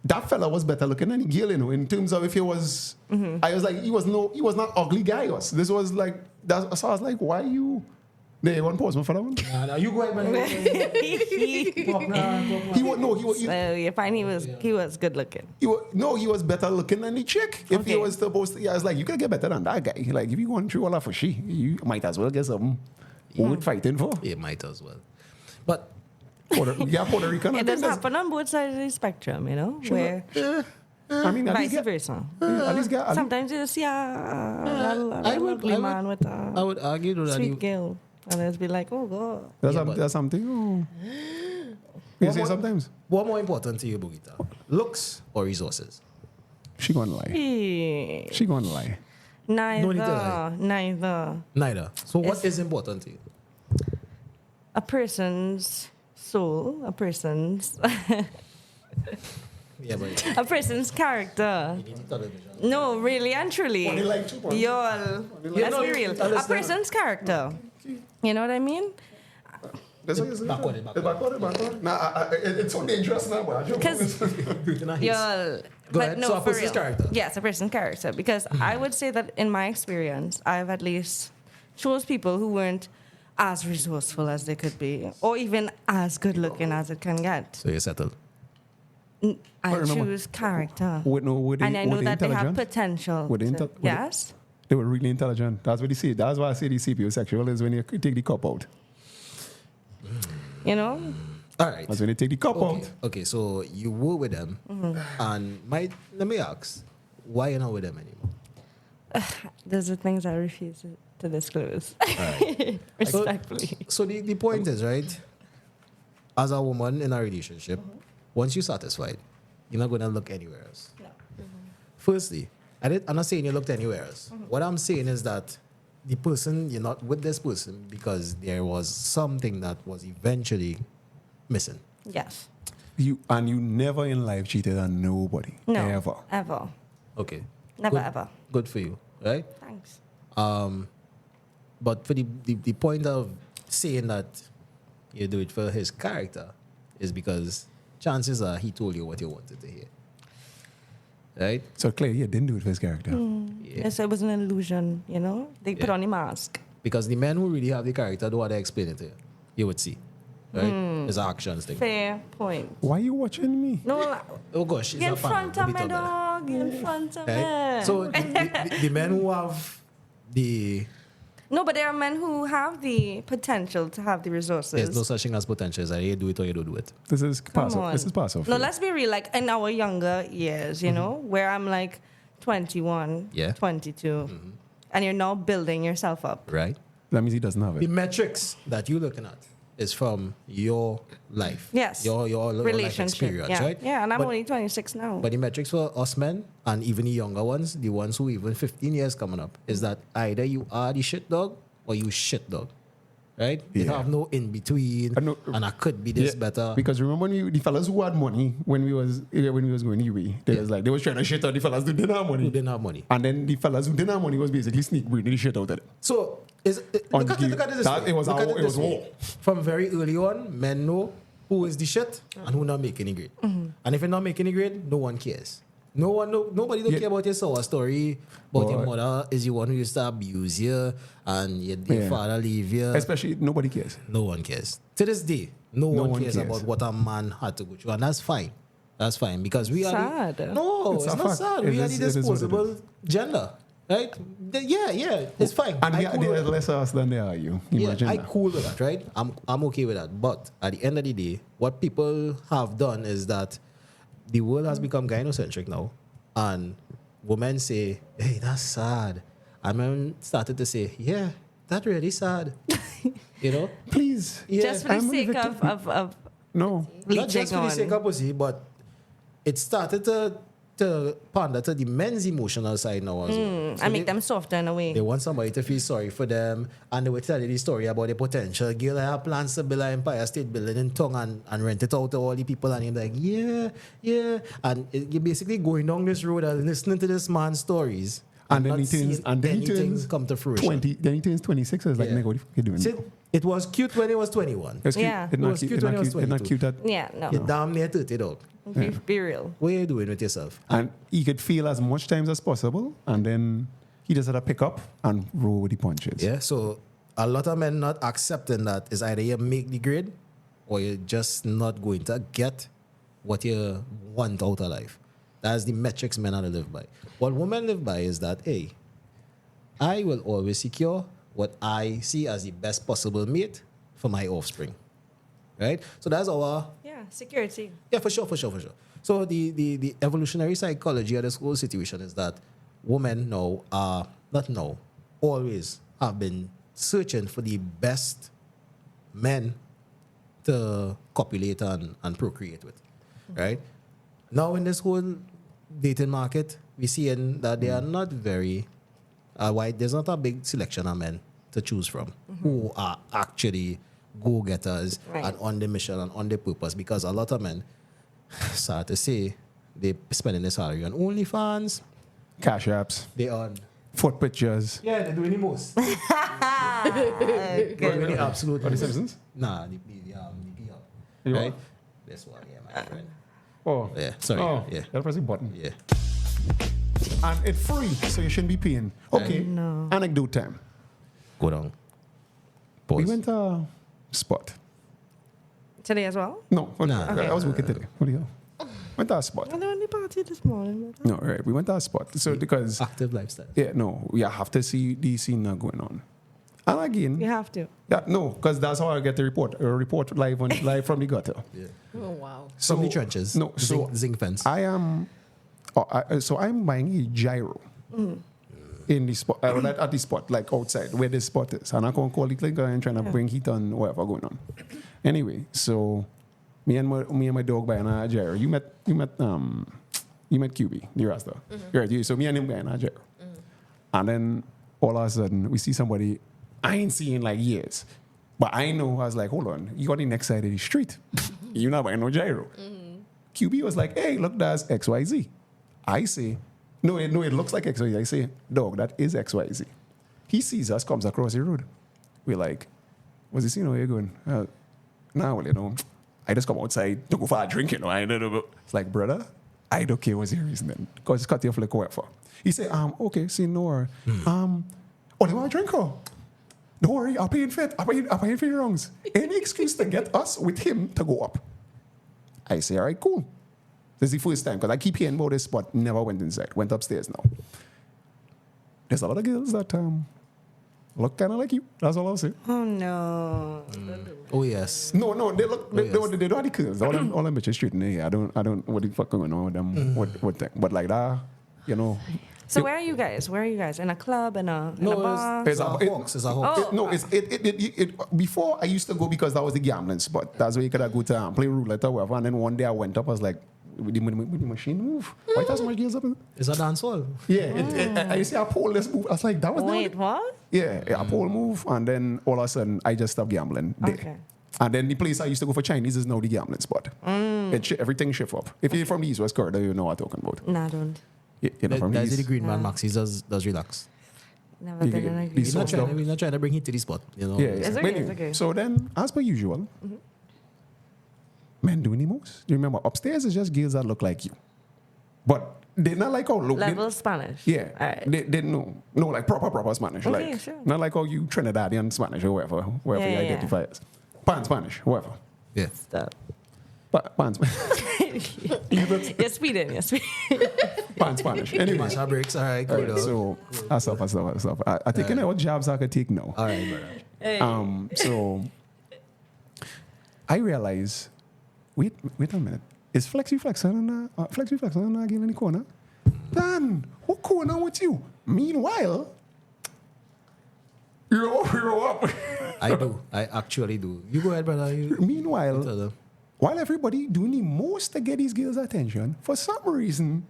that fella was better looking than the girl, you know, in terms of if he was. I was like, he was not ugly guy. This was like that. So I was like, why you? There, you want to pause me for that one?
Nah, you go ahead, man.
You find he was good looking.
He was better looking than the chick. If he was supposed to, I was like, you could get better than that guy. Like, if you're going through all that for she, you might as well get something worth fighting for.
Yeah, might as well. But
Puerto Rican.
It does happen on both sides of the spectrum, you know, where
I mean,
vice versa. Sometimes you just see a ugly man with a
I would argue that
sweet girl, and it's be like, oh god.
That's something. Oh. You say sometimes.
What more important to you, Bogita? Looks or resources?
She gonna lie. She gonna lie.
Neither.
No need to lie. Neither. So what is important to you?
A person's soul, a person's
Yeah, but
a person's character.
you need to television.
No, really and truly.
Only like 2 points.
Let's be real. A person's character. You know what I mean?
That's what you say.
Backward.
Backward. Nah, it's so dangerous now, but
Because
Go
but
ahead.
no,
So a
for
person's
real.
character.
Yes, a person's character. Because I would say that in my experience, I've at least chose people who weren't as resourceful as they could be, or even as good looking as it can get.
So you're settled.
I
remember.
choose character.
And
I know that they have potential. Yes.
They were really intelligent. That's what you see. That's why I say the CPU sexual is when you take the cup out.
You know?
All right.
That's when you take the cup out.
Okay, so you were with them, and let me ask, why you're not with them anymore?
Those are things I refuse to disclose.
Right.
Respectfully.
So the point is, right, as a woman in a relationship, once you're satisfied, you're not going to look anywhere else.
No.
Firstly, I'm not saying you looked anywhere else. What I'm saying is that the person, you're not with this person because there was something that was eventually missing.
Yes.
You never in life cheated on nobody.
No.
Ever.
Okay.
Never
Good.
ever.
Good for you, right?
Thanks.
But for the point of saying that you do it for his character is because chances are he told you what you wanted to hear. Right?
So clearly you didn't do it for his character.
Yeah.
Yes, it was an illusion, you know? They put on a mask.
Because the men who really have the character don't want to explain it to you. You would see. Right? It's an actions thing.
Fair point.
Why are you watching me?
No,
Oh gosh, it's
in
a
front of
me
my dog, in front of
Right?
me.
So the men who have the
No, but there are men who have the potential to have the resources.
there's no such thing as potential. It's either you do it or you don't do it.
This is pass
Come
off.
on.
This is pass off.
No, let's be real. Like in our younger years, you know, where I'm like 21,
Yeah.
22, and you're now building yourself up.
Right?
That means he doesn't have
The
it.
metrics that you're looking at is from your life.
Yes.
Your life
Relationship.
experience,
Yeah.
right?
Yeah, and I'm
But-
only 26 now.
But the metrics for us men and even the younger ones, the ones who even 15 years coming up, is that either you are the shit dog or you shit dog. Right? You
Yeah.
have no in between.
I know-
And I could be this
Yeah,
better.
Because remember when the fellas who had money when we was going UB, they was trying to shit out the fellas who didn't have
Who
money.
didn't have money.
And then the fellas who didn't have money was basically sneak breathing the shit out of it.
So
On
look at it this
that-
way.
it was
Look
our-
at
it
this
was
way.
war.
From very early on, men know who is the shit and who not making it great. And if you're not making it great, no one cares. Nobody don't
Yeah.
care about your sour story, about your
But-
mother is the one who used to abuse you and your
Yeah.
father leave you.
Especially nobody cares.
No one cares. To this day, no one cares
cares.
about what a man had to go through. And that's fine. That's fine. Because we are
Sad.
no,
It's
it's
a
not
fact.
sad.
It
We are
is-
the
it is what it
disposable gender. Right? Yeah, it's fine.
And
I
they
cool with
are
that.
less us than they are you.
Yeah,
Imagine
I
that.
cool with that, right? I'm okay with that. But at the end of the day, what people have done is that the world has become gynocentric now. And women say, hey, that's sad. And men started to say, yeah, that's really sad. You know?
Please.
Yeah.
Just for the
I'm
sake
a victim.
of
No.
Not just
bleaching
for the sake
on.
of pussy, but it started to pander to the men's emotional side now as well. So
and make them softer in a way.
They want somebody to feel sorry for them, and they will tell you the story about the potential. Girl, I have plans to build an Empire State Building in Tongue and rent it out to all the people, and you're like, yeah. And you're basically going down this road and listening to this man's stories.
And then
not
he turns,
seeing
and then he
anything
turns
come to fruition.
20. Then he turns 26. So it's like,
Yeah.
nigga, what the fuck you doing?
See, it was cute when he was 21.
It's cute.
Yeah.
It's
It
not
was
cute.
cute
It's
when
not
he was
cute. It's not
22.
cute. That,
Yeah, no.
You're damn near 30, dog.
Be real.
What are you doing with yourself?
and he could feel as much times as possible, and then he just had to pick up and roll with the punches.
Yeah, so a lot of men not accepting that is either you make the grade or you're just not going to get what you want out of life. That's the metrics men are to live by. What women live by is that, hey, I will always secure what I see as the best possible mate for my offspring. Right? So that's our
Yeah, security.
yeah, for sure. So the evolutionary psychology of this whole situation is that women now are not now, always have been searching for the best men to copulate and procreate with. Right? Now in this whole dating market, we're seeing that they are not very wide. There's not a big selection of men to choose from who are actually go-getters
Right.
and on the mission and on the purpose, because a lot of men, sad to say, they spending their salary on OnlyFans.
Cash apps,
They on
foot pictures.
yeah, they're doing the most. They're doing the absolute
Are the
most.
Simpsons?
Nah, the PR,
You
right?
are?
This one, yeah, my friend.
Oh.
Yeah, sorry.
Oh,
Yeah.
I'll press the button.
Yeah.
And it's free, so you shouldn't be paying. Okay.
No.
Anecdote time.
Go down.
We
Pause.
went to a spot.
Today as well?
No,
Nah.
I was working today. What the hell? Went to a spot.
I only party this morning.
No, right. We went to a spot. So because
Active lifestyle.
yeah, no, we have to see the scene now going on. And again,
You have to.
yeah, no, because that's how I get the report. A report live from the gutter.
Yeah.
Oh, wow.
So
From the trenches.
No, so
zinc fence.
I am. So I'm buying a gyro in the spot at the spot, like outside where the spot is, and I can't call it like I'm trying to bring heat on whatever going on. Anyway, so me and my dog buying a gyro. You met QB, the Rasta. Right? So me and him buying a gyro, and then all of a sudden we see somebody I ain't seen like years. But I know, I was like, hold on, you on the next side of the street. You're not buying no gyro. QB was like, hey, look, that's XYZ. I say, no, it looks like XYZ. I say, dog, that is XYZ. He sees us, comes across the road. We're like, what's this, where you going? Nah, well, I just come outside to go for a drink, I don't know. It's like, brother, I don't care what's your reason then. Because it's cut you off like whatever. He said, okay, see, no worry. Oh, they want a drink, oh? Don't worry, I'll pay in fit. I'll pay in for your wrongs. Any excuse to get us with him to go up. I say, all right, cool. This is the first time, because I keep hearing about this spot, never went inside. Went upstairs now. There's a lot of girls that look kind of like you. That's all I'll say.
Oh, no.
Oh, yes.
No, they look, they don't have the curls. All them bitches straight in there. I don't, what the fuck going on with them, what thing. But like that,
So where are you guys? In a club? In a bar?
It's a Hawks. It's a Hawks.
Before I used to go because that was the gambling spot. That's where you could go to play roulette or whatever. And then one day I went up, I was like, with the machine move? Why does so much girls up?
It's a dance hall.
Yeah, I see a pole this move. I was like, that was
Wait, what?
Yeah, a pole move. And then all of a sudden, I just stopped gambling there.
Okay.
And then the place I used to go for Chinese is now the gambling spot. Everything shift up. If you're from the East West Corridor, you know what I'm talking about.
No, I don't.
You're not from the
That's the
East.
green man, Maxis does relax.
Never been in a
He's
green.
so stuff.
We're not trying to bring heat to the spot.
Yeah,
It's okay,
But
it's okay.
So then, as per usual, men doing the most. You remember, upstairs is just girls that look like you. But they're not like how look.
Level Spanish.
Yeah.
All right.
They no like proper Spanish.
Okay,
like
sure.
not like how you Trinidadian Spanish or whatever you
Yeah.
identify as. Pan Spanish, whatever.
Yeah.
Stop.
Pan Spanish.
You're speeding.
Pan Spanish. Anyway.
Masha breaks. All right, good.
So I stop. I think you know what jobs I could take now.
All right, brother.
So I realize, wait a minute. Is Flexi flexing again in the corner? Dan, what corner with you? Meanwhile, you're up.
I do. I actually do. You go ahead, brother. You tell
Meanwhile,
them.
while everybody doing the most to get these girls' attention, for some reason,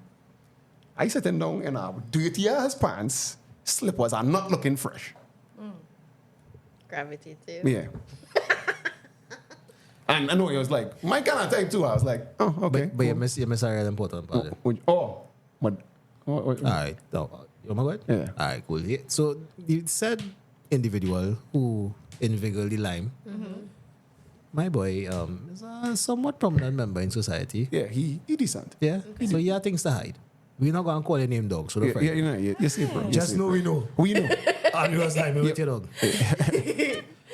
I sitting down in a dirty ass pants, slippers are not looking fresh.
Gravity too.
Yeah. And I know he was like, my kind of time too. I was like, oh, okay.
But you miss a really important part.
but
All right. No. You know what?
Yeah.
All right, cool. Yeah. So you said individual who inveigled the lime. My boy is a somewhat prominent member in society.
Yeah, he decent.
Yeah. So he had things to hide. We're not going to call your name dog. So
Yeah, you know, yes, bro.
just know we know.
We know.
And you was like, me with your dog.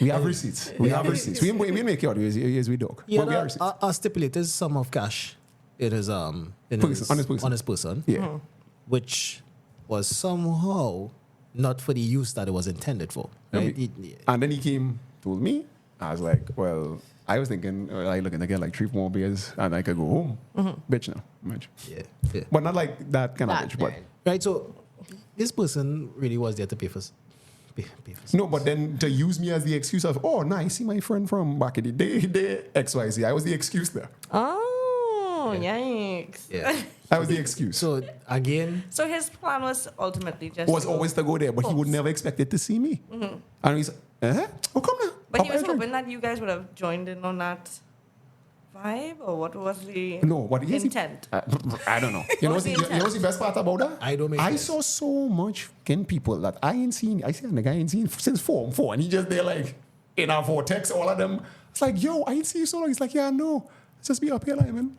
We have receipts. We have receipts. We make it out. Yes, we dog.
Yeah,
But we have receipts.
a stipulated sum of cash. It is
On his person. Yeah.
which was somehow not for the use that it was intended for. Right?
And then he came, told me. I was like, well, I was thinking, like looking to get like 3 more beers and I could go home. Bitch now. Bitch.
Yeah.
But not like that kind of bitch. But
Right, so this person really was there to pay for
no, but then to use me as the excuse of, oh, nah, I see my friend from back in the day, XYZ. I was the excuse there.
Oh, yikes.
Yeah.
I was the excuse.
So again,
So his plan was ultimately just
Was
to go
always to go there, but he would
Oops.
never expected to see me. And he's, oh, come now.
But he
Papa,
was
drink.
hoping that you guys would have joined in on that vibe, or what was the
No, what is
intent?
I don't know. You know,
What's the
you know
intent?
what's the best part about that?
I don't make
I
sense.
saw so much fucking people that I ain't seen. I see a nigga I ain't seen since Form 4, and he just there like in our vortex, all of them. It's like, yo, I ain't seen you so long. He's like, yeah, no. Let's just be up here, like, man.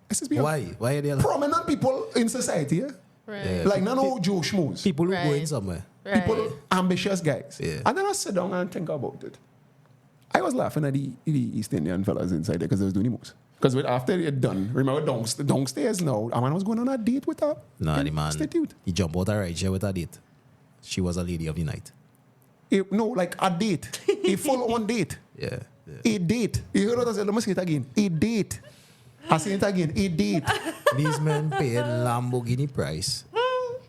Let's just be up.
why? Why are they
Prominent people in society, yeah?
Right.
Like, none of Joe Schmoes.
people who
Right.
going somewhere?
Right.
People, ambitious guys.
Yeah.
And then I sit down and think about it. I was laughing at the East Indian fellas inside there because they was doing the most. Because after they had done, remember downstairs now, a man was going on a date with her.
Nah, the man,
Prostitute.
he jumped out of ride share with a date. She was a lady of the night.
No, like a date. A full-on date.
Yeah.
A date. You heard what I said? Let me say it again. A date. I say it again. A date.
These men paying Lamborghini price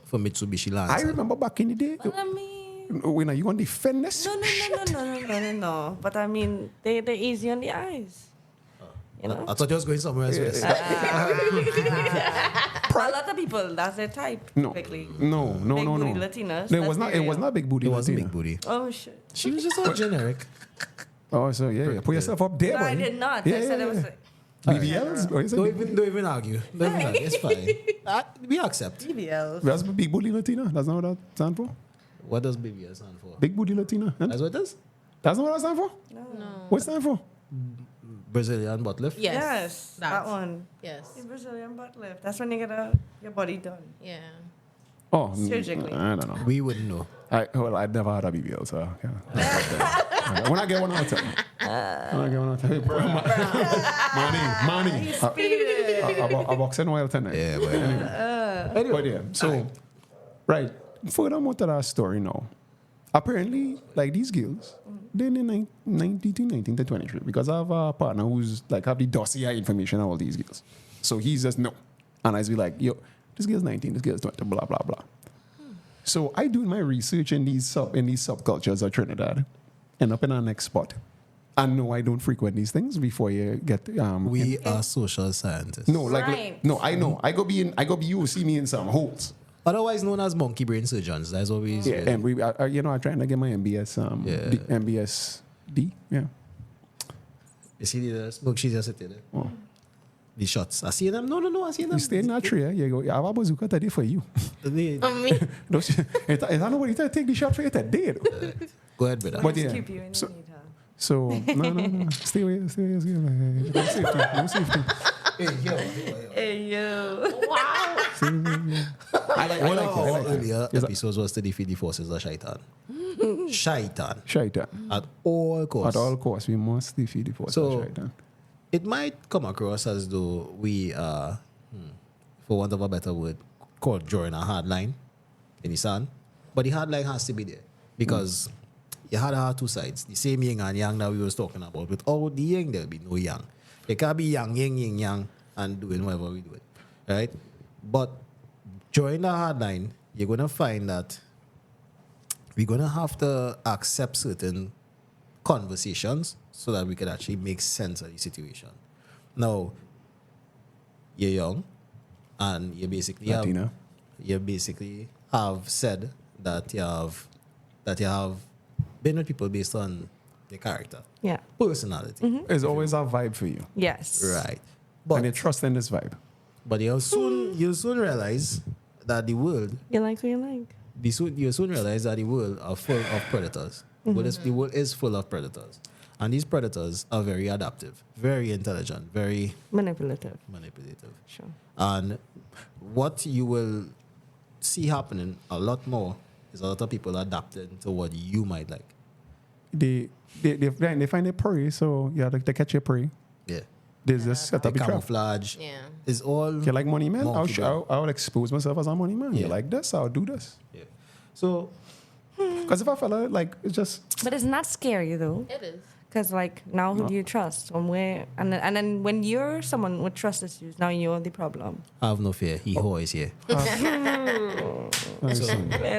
for Mitsubishi Lancer.
I remember back in the day.
But I mean,
When are you going to defend this?
no. But I mean, they're easy on the eyes. You know?
I thought you was going somewhere else. with this.
A lot of people, that's their type.
No.
Typically.
No.
Big booty Latinas.
No, it
that's
was not.
their
It was
area.
not big booty.
It wasn't
Latina.
big booty.
Oh, shit.
She was just all generic.
Oh, so yeah. Put yourself up there,
No,
boy.
I did not.
Yeah,
I said
yeah,
it was
yeah.
like,
BBLs? Or is it
Don't
big-
even argue. Don't even argue. It's fine. We accept.
BBL.
That's big booty Latina. That's not what that stand for.
What does BBS stand for?
Big booty Latina. Huh?
That's what it is?
That's not what that stand for.
No.
What stand for?
Brazilian butt lift?
Yes, that
That's-
one.
Yes.
The Brazilian butt lift. That's when you get your body done.
Yeah.
Oh,
Surgically.
I don't know.
We wouldn't know.
I'd never had a BBL, so yeah. When I get one, I'll tell you. When I get one, I'll tell you. Bro, money. A boxing oil tonight.
Yeah, but
But yeah, so, right. Furthermore to that story now, apparently, like these girls, they're in 19 to 23 because I have a partner who's like have the dossier information on all these girls. So he's just no. And I be like, yo, this girl's 19, this girl's 20, blah, blah, blah. So I do my research in these subcultures of Trinidad, end up in our next spot. And no, I don't frequent these things before you get
we are social scientists.
no, like
Right.
no, I know. I go be you see me in some holes.
Otherwise known as monkey brain surgeons. That's what we
Yeah,
say.
and I'm trying to get my MBS
Yeah.
MBS D. Yeah.
You see the smoke she's just sitting there.
Oh.
The shots. I see them. No, I see them.
You stay in that tree, yeah? You go, I have a bazooka today for you.
They-
Me.
Don't you? Is that nobody to take the shot for you today, though?
Go ahead, brother.
But
Just
yeah.
keep you in
So,
the need, huh?
so no. Stay away. No safety. No safety.
Hey, yo.
I like it.
Earlier
Yes,
episodes was to defeat the forces of Shaitan. Shaitan.
Shaitan.
At all costs.
At all costs, we must defeat the force
So-
of Shaitan.
It might come across as though we are, for want of a better word, called drawing a hard line in the sand. But the hard line has to be there because you had two sides. The same yin and yang that we was talking about. Without the yin, there'll be no yang. It can't be yang, yin, yang, and doing whatever we do it. Right? But drawing the hard line, you're going to find that we're going to have to accept certain conversations so that we can actually make sense of the situation. Now, you're young, and you basically
Latina.
have said that you have been with people based on their character,
Yeah.
personality,
There's always a vibe for you.
Yes.
right?
And you
But
trust in this vibe.
you'll soon realize that the world,
You like who you like.
you soon realize that the world are full of predators. The world is full of predators. And these predators are very adaptive, very intelligent, very
Manipulative.
manipulative.
Sure.
And what you will see happening a lot more is a lot of people adapting to what you might like.
They find a prey, so you have to catch your prey.
Yeah.
There's this set
The
up a trap.
camouflage
Yeah.
is all.
You like money man?
monkey brain.
I'll expose myself as a money man.
Yeah.
You like this? I'll do this.
Yeah. So
Because if I fella like it's just
But it's not scary though.
It is.
Because like now who do you trust? Somewhere and then when you're someone with trust issues, now you're the problem.
have no fear. He always here.
You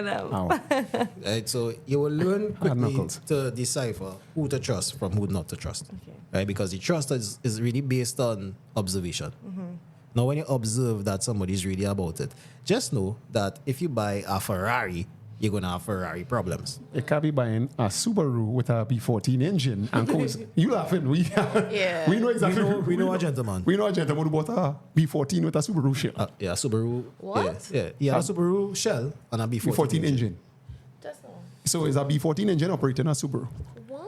know?
ow.
Right? So you will learn quickly
knuckles.
to decipher who to trust from who not to trust.
Okay.
Right? Because the trust is really based on observation. Now, when you observe that somebody's really about it, just know that if you buy a Ferrari, you're going to have Ferrari problems.
You can't be buying a Subaru with a B14 engine and cause you laughing. We know exactly.
We know a gentleman.
We know a gentleman who bought a B14 with a Subaru shell.
Yeah, Subaru.
What?
Yeah, a Subaru Shell and a B14,
B14 engine.
That's all.
So it's a B14 engine operating a Subaru.
What?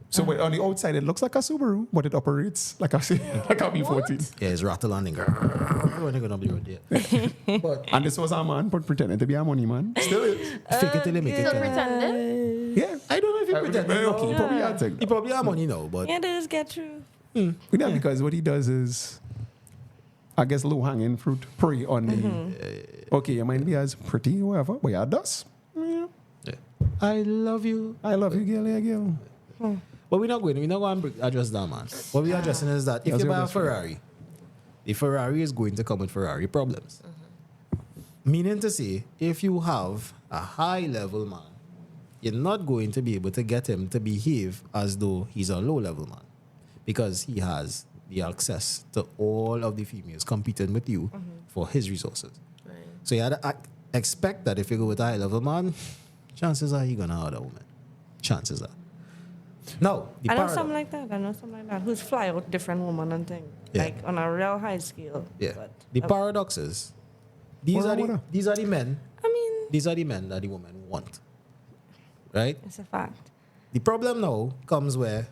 So on the outside it looks like a Subaru, but it operates like a B14.
Yeah, it's rattle landing. When they go down the road, yeah. But
And this was a man pretending to be a money man. Still is.
fake it till you make it.
Still
count.
pretending?
Yeah.
I don't know if he pretended.
Okay, he probably had to.
He probably have money now, but
Yeah, this get true.
Yeah, because what he does is, I guess, low hanging fruit prey on the. Okay, you might be as pretty, whatever, but yeah, does. Yeah.
yeah. I love you.
I love you, girl, yeah, girl.
But we're not going to address that, man. What we're addressing is that if
That's
you
your
buy a
best friend.
Ferrari, the Ferrari is going to come with Ferrari problems. Meaning to say, if you have a high level man, you're not going to be able to get him to behave as though he's a low level man. Because he has the access to all of the females competing with you for his resources.
Right.
So you had to expect that if you go with a high level man, chances are you're going to have a woman. Chances are. Now, the
I know
paradox-
something like that. I know something like that. Who's fly out different woman and thing.
Yeah.
Like on a real high scale.
Yeah.
But,
The paradox is these
What
are
about
the men
I mean,
these are the men that the women want. Right?
it's a fact.
The problem now comes where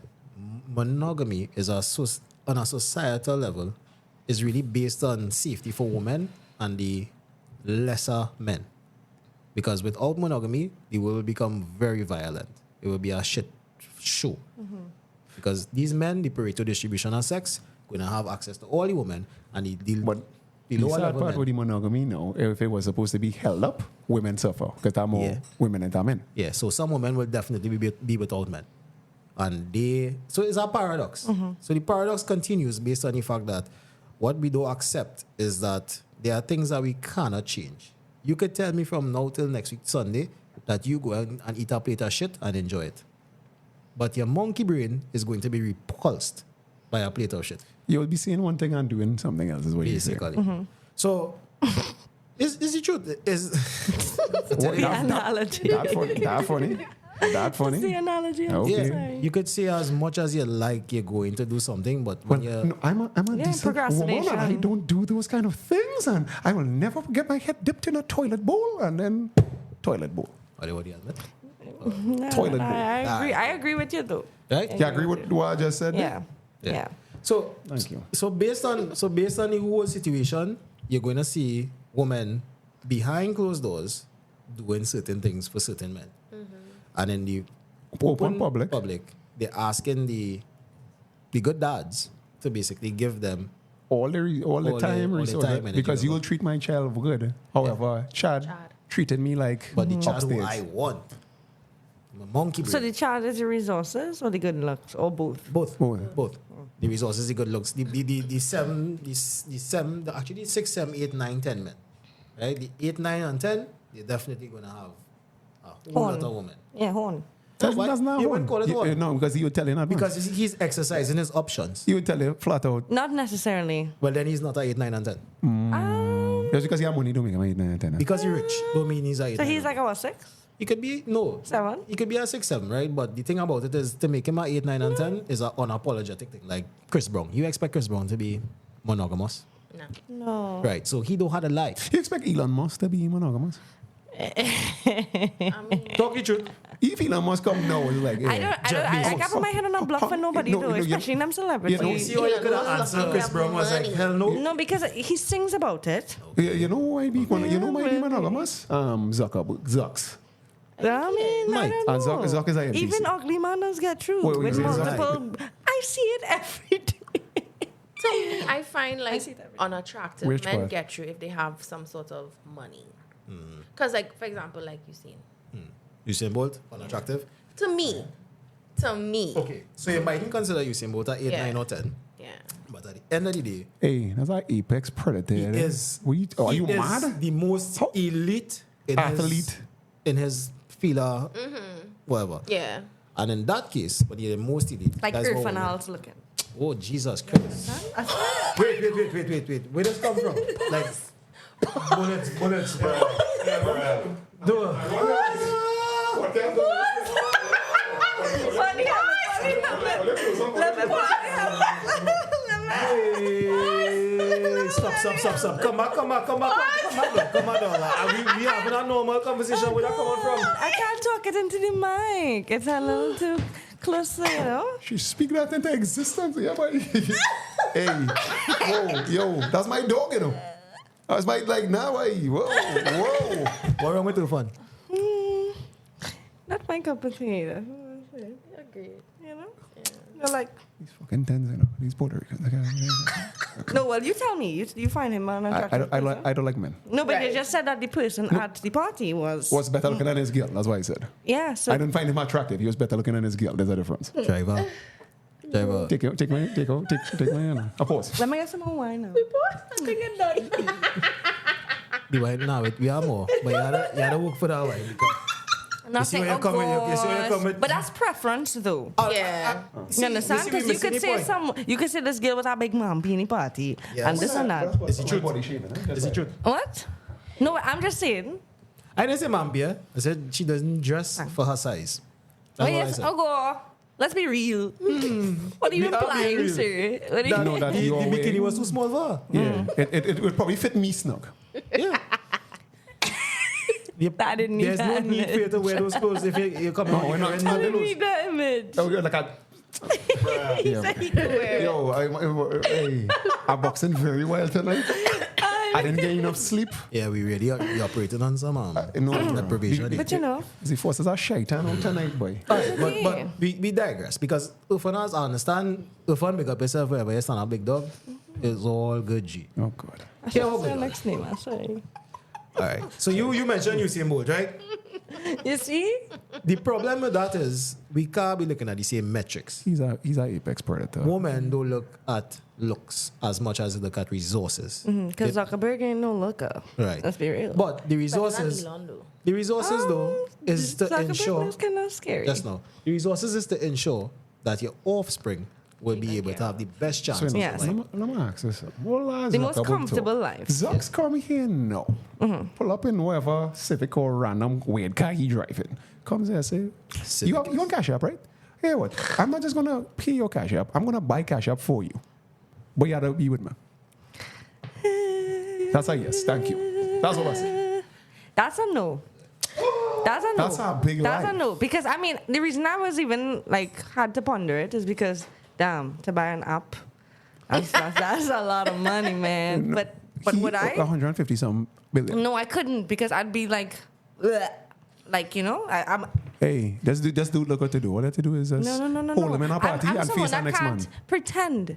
monogamy is on a societal level is really based on safety for women and the lesser men. Because without monogamy, the world will become very violent. It will be a shit show. Because these men, the Pareto distribution of sex, going to have access to all the women and
But
the
the
lower
sad
level
part
men.
with the monogamy now, if it was supposed to be held up, women suffer because there are more
Yeah.
women than men.
Yeah, so some women will definitely be without men. And so it's a paradox. So the paradox continues based on the fact that what we don't accept is that there are things that we cannot change. You could tell me from now till next week, Sunday, that you go out and eat a plate of shit and enjoy it. But your monkey brain is going to be repulsed by a plate of shit,
You will be saying one thing and doing something else, is what you say.
basically. So, is the truth?
What,
The analogy.
that funny? That funny? That
That's the
funny?
analogy. I'm
Okay.
sorry.
You could say as much as you like you're going to do something, but
Well,
when you're...
no, I'm a
Yeah,
decent woman and I
procrastination.
don't do those kind of things, and I will never get my head dipped in a toilet bowl and then toilet bowl.
What do you admit?
No,
Toilet
no,
bowl.
I agree. I agree with you though.
Right?
You agree with what I just said?
Yeah.
Yeah.
Yeah.
So
Thank you.
So based on the whole situation, you're going to see women behind closed doors doing certain things for certain men, and in the
Open public.
they're asking the good dads to basically give them
all the time,
all the
resources,
time, energy,
because you will
whatever.
treat my child good. However, Chad treated me like
but the child who
upstairs.
I want. I'm a monkey brain.
So the child is the resources or the good looks or both?
both.
Both.
Both. The resources, the good looks, the 6, 7, 8, 9, 10 men. Right? The 8, 9, and 10, they're definitely gonna have a whole lot of women.
Yeah, horn.
That's
Why-
not
you
one.
wouldn't call it one.
No, because he would tell you not
Because he's exercising his options.
he would tell you flat out.
Not necessarily.
Well, then he's not a 8, 9, and 10.
Just because you have money, don't make him 8, 9, 10.
Because he's rich, don't mean he's a 8,
So
9,
he's
9.
like our 6,
He could be, no.
7.
He could be a 6, 7, right? But the thing about it is to make him a 8, 9, and 10 is an unapologetic thing. Like Chris Brown. You expect Chris Brown to be monogamous?
No.
Right. So he don't have a lie.
You expect Elon Musk to be monogamous?
Talk it truth.
If Elon Musk come now, it's like,
I can't put my head on a block for nobody
No,
though,
no,
especially them celebrities.
you know,
See how you could have answered Chris Brown was like, hell no.
No, because he sings about it.
You know why be monogamous? Zucks.
I mean,
Mike,
I don't
and
know.
Zuck is IMTC.
Even ugly man does get through
Wait,
with
you say
multiple. I see it every day.
To me, I find like
see that.
unattractive
Which
men
part?
get through if they have some sort of money. Because, like, for example, like you seen.
Usain Bolt, unattractive.
To me.
Okay. So you mightn't consider Usain Bolt at 8,
Yeah.
9 or 10.
Yeah.
But at the end of the day,
Hey, that's like apex predator.
he is.
Are
he
you
is
mad?
the most
How-
elite in
Athlete.
in his field, whatever.
Yeah.
And in that case, when you're the most elite,
Like
that's what
Irfan
women-
Al's looking.
Oh, Jesus Christ. Wait. Where does come from? Like, bullets, bro. No. Hey, stop. Come back. Come on, dog. We having a normal conversation. Where that coming from?
I can't talk it into the mic. It's a little too close, you know.
She speak that into existence. Yeah, buddy. Hey, yo, that's my dog, you know. That's my, like, now, whoa.
What wrong with the fun?
Not my cup of tea either.
Agreed.
You know? You're like,
These fucking tens, you know. These Puerto Ricans.
no, well, you tell me. You find him unattractive.
I don't like men.
No, but you
Right.
just said that the person at the party was.
Was better looking than his girl. That's why I said.
Yeah, so.
I didn't find him attractive. He was better looking than his girl. There's a difference.
Driver.
Take my hand. A pause.
Let me get some more wine now.
The wine now, we have more. But you had to work for that wine. Because
I'm not
You see
saying,
where you're coming- you see where you're
course.
coming-
But that's preference, though.
Yeah.
You understand?
see, we
Because you
missing
could
the
say
point.
you could say this girl was a big man beanie party,
Yes.
and this and that.
It's the truth.
Body shaming,
Is it true?
What? No, I'm just saying.
I didn't say mambia. I said she doesn't dress for her size.
Oh
That's what I
yes,
said.
oh go. Let's be real. What are you
We are being
implying,
real.
sir? What are you
No, that
The
you are
bikini
wearing-
was too small for her.
Yeah, it would probably fit me snug.
Yeah.
That didn't need
There's no
that
need for you to wear those clothes if you come
No,
out.
we're not-
wearing
I
those.
didn't need that image.
Oh, you're like a.
He said he could wear it.
Yo, hey, I'm boxing very well tonight. I didn't get enough sleep.
Yeah, we really we operated on some
No,
deprivation.
But you know,
The forces are shaitan out tonight, boy.
Alright,
okay.
but we digress because Ufanas, I understand Ufan big up yourself wherever you stand a big dog. It's all good G.
Oh, God.
I should
Yeah,
say
okay.
next name. I'm sorry.
Alright. So you mentioned Usain Bolt, right?
You see?
The problem with that is we can't be looking at the same metrics.
He's an apex predator.
Women don't look at looks as much as they look at resources.
Because Zuckerberg ain't no looker.
Right.
Let's be real.
But the resources though is to
Zuckerberg
ensure
is kind of scary.
just now. The resources is to ensure that your offspring will be able to have the best chance.
So,
of
Yes.
surviving.
let me ask this. What
The most comfortable life.
Zucks come here now. Pull up in whatever Civic or random weird car he driving. Comes here and say, you want Cash App, right? Hey, what? I'm not just going to pay your Cash App. I'm going to buy Cash App for you. But you got to be with me. That's a yes. Thank you. That's what I say.
That's a no. That's a no.
That's a big
That's
lie.
a no. Because I mean, the reason I was even like had to ponder it is because, damn, to buy an app, that's a lot of money, man. But would I?
150 some billion.
No, I couldn't because I'd be like, ugh. Like, you know, I'm.
Hey, this dude look what to do. All I have to do is just
No.
hold him in a party
I'm
and
someone
face our
that
next man.
can't pretend.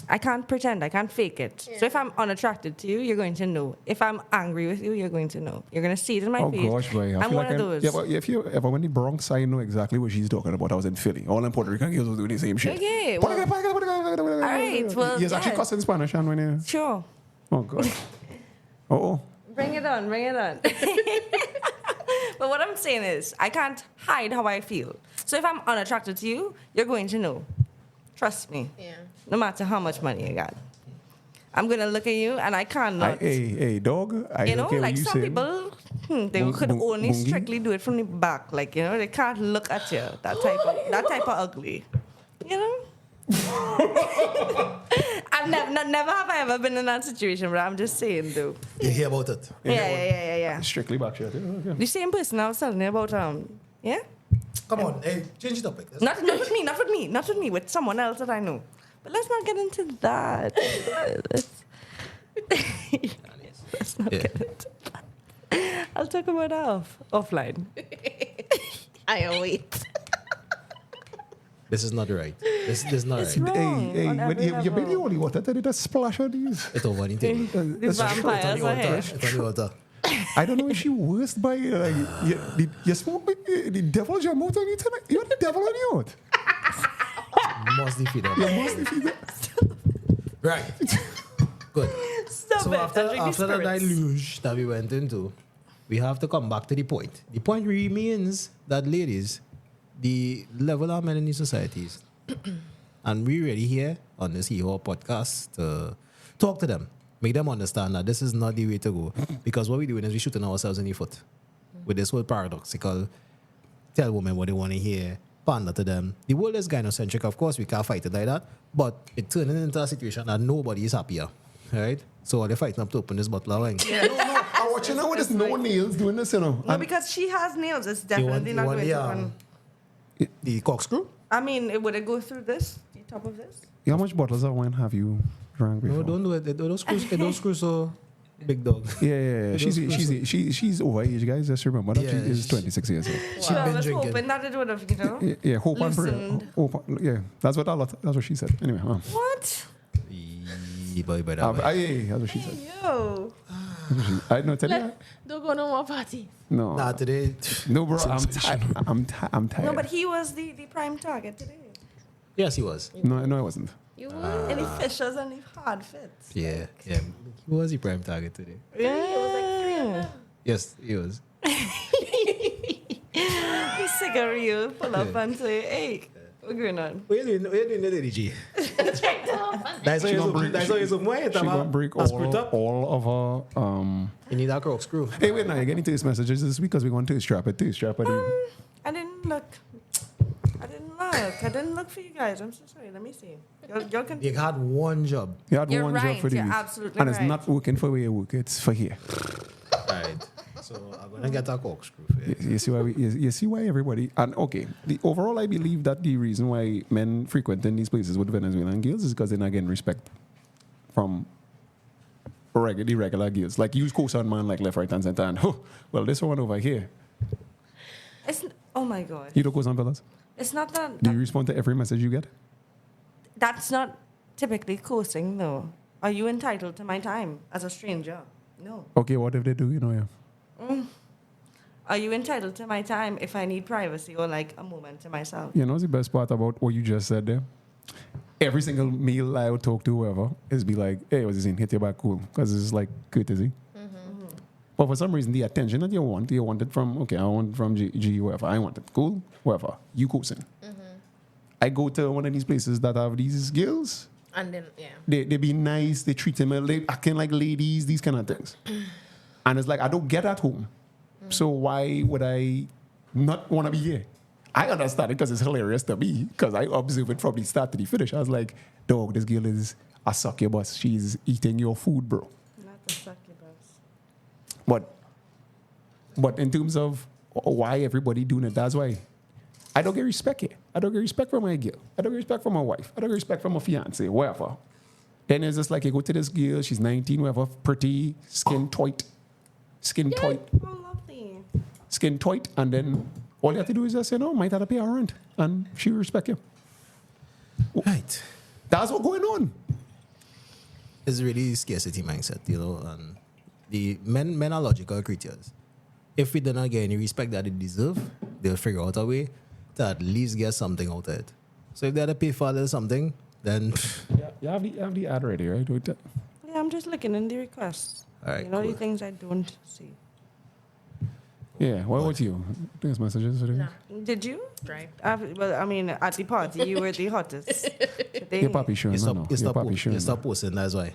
I can't pretend. I can't fake it. So if I'm unattracted to you, you're going to know. If I'm angry with you, you're going to know. You're going to see it in my
Oh
face.
gosh, boy. I
I'm
feel
one
like
of those.
Yeah, but if you ever went to the Bronx, I know exactly what she's talking about. I was in Philly. All them Puerto Rican girls was doing the same shit.
Okay, well-
All
right, well,
Yes, actually
yeah.
cuss in Spanish and when you.
Sure.
Oh god. Oh.
Bring it on. Bring it on. But what I'm saying is, I can't hide how I feel. So if I'm unattracted to you, you're going to know. Trust me.
Yeah.
No matter how much money you got. I'm going to look at you and I cannot.
Hey, dog. I
You
don't
know,
care
like
what you
some
say.
people, they
Bung-
could
bung-
only
bungy?
strictly do it from the back. Like, you know, they can't look at you. That type of ugly. You know? I've never never have I ever been in that situation, but I'm just saying, though.
You hear about it?
Yeah.
Strictly back shit. Okay.
The same person I was telling you about, yeah?
Come on, hey, change the topic.
Not with me, with someone else that I know. But let's not get into that. Let's not get into that. I'll talk about that offline.
I wait.
This is not right. This is not
It's
right.
wrong.
Hey,
on
when
every
you
level.
been the only water that it splash on these.
It's over anything.
The vampires are here.
It's on the water.
I don't know if she worst by you smoke the devil jump out on you tonight. You have the devil on you out.
Must defeat them.
You must defeat that.
Right. Good.
Stop
So
it.
after
That's really
the
spirits.
deluge that we went into, we have to come back to the point. The point remains that, ladies, the level of men in these societies, and we really here on this Hee-Haw podcast to talk to them, make them understand that this is not the way to go. Because what we're doing is we're shooting ourselves in the foot with this whole paradoxical tell women what they want to hear, pander to them. The world is gynocentric, of course, we can't fight it like that, but it turning into a situation that nobody is happier, right? So they're fighting up to open this bottle of wine.
No, I'm watching now with this no nails doing this, you know.
No,
And
because she has nails. It's
You
definitely not going to
the,
run.
the corkscrew?
I mean, would it go through this? The top of this?
how much bottles of wine have you drank before?
No, don't do it. Those screws so big dog.
Yeah. She's overage, guys. Just remember that
Yeah,
she is
she-
26 years old.
She
Well, I
been
was
drinking.
hoping that it would have,
Yeah, hope and prayer.
Loosened.
Yeah, that's what she said. Anyway,
What?
that's what she said.
Yo.
I know, tell you.
Don't go no more parties.
No,
Nah, today.
no, bro. I'm tired.
No, but he was the prime target today.
Yes, he was.
No, it wasn't.
You
Any fishers and the hard fits.
Yeah. He was the prime target today.
Yeah.
It was like 3 of them.
Yes, he was.
He's sick of you. Pull up and say, hey, what's going on?
What are you doing, Lady G? That's
She gonna break all of her.
You need that corkscrew.
Hey, wait, now you're getting to these messages this week because we're going to strap it.
I didn't look. I didn't look for you guys. I'm so sorry. Let me see. Y'all can.
You had one job.
You had
You're
one
right.
job for
You're
these,
absolutely
and it's
right.
not working for where you work. It's for here.
Right. So I'm gonna get that corkscrew for you.
You see why you see why everybody and okay. The overall, I believe that the reason why men frequenting these places with Venezuelan girls is because they're not getting respect from the regular girls. Like you co-sign man like left, right, and center, and well, this one over here.
Oh my God.
You don't co-sign fellas.
It's not that.
Do you respond to every message you get?
That's not typically coasting, though. Are you entitled to my time as a stranger? No.
Okay, what if they do? You know, yeah.
Are you entitled to my time if I need privacy or like a moment to myself?
You know the best part about what you just said there? Every single meal I would talk to whoever is be like, hey, what's this in? Hit your back cool. Because it's like courtesy. But for some reason, the attention that you want it from, okay, I want it from G, whoever. I want it. Cool, whoever. You coasting. I go to one of these places that have these girls.
And then, yeah.
They be nice. They treat them, they acting like ladies, these kind of things. And it's like, I don't get at home. So why would I not want to be here? I understand it because it's hilarious to me because I observe it from the start to the finish. I was like, dog, this girl is a succubus. She's eating your food, bro.
Not the succubus.
But in terms of why everybody doing it, that's why I don't get respect here. I don't get respect from my girl. I don't get respect from my wife. I don't get respect from my fiance, whatever. Then it's just like you go to this girl, she's 19, whatever, pretty, skin tight,
Oh, lovely.
skin tight, and then all you have to do is just say, no, might have to pay her rent, and she will respect you.
Right.
That's what's going on.
It's really scarcity mindset, you know, and the men are logical creatures. If we do not get any respect that they deserve, they'll figure out a way to at least get something out of it. So if they had to pay for a little something, then
Yeah, you have the ad ready, right?
Yeah, I'm just looking in the requests.
All right,
You know,
cool.
the things I don't see.
Yeah, what about you? There's messages today.
Nah.
Did you?
Right.
Well, I mean, at the party, you were the hottest. Today.
Your papi showing,
you
no. Your papi showing.
stop posting, that's why.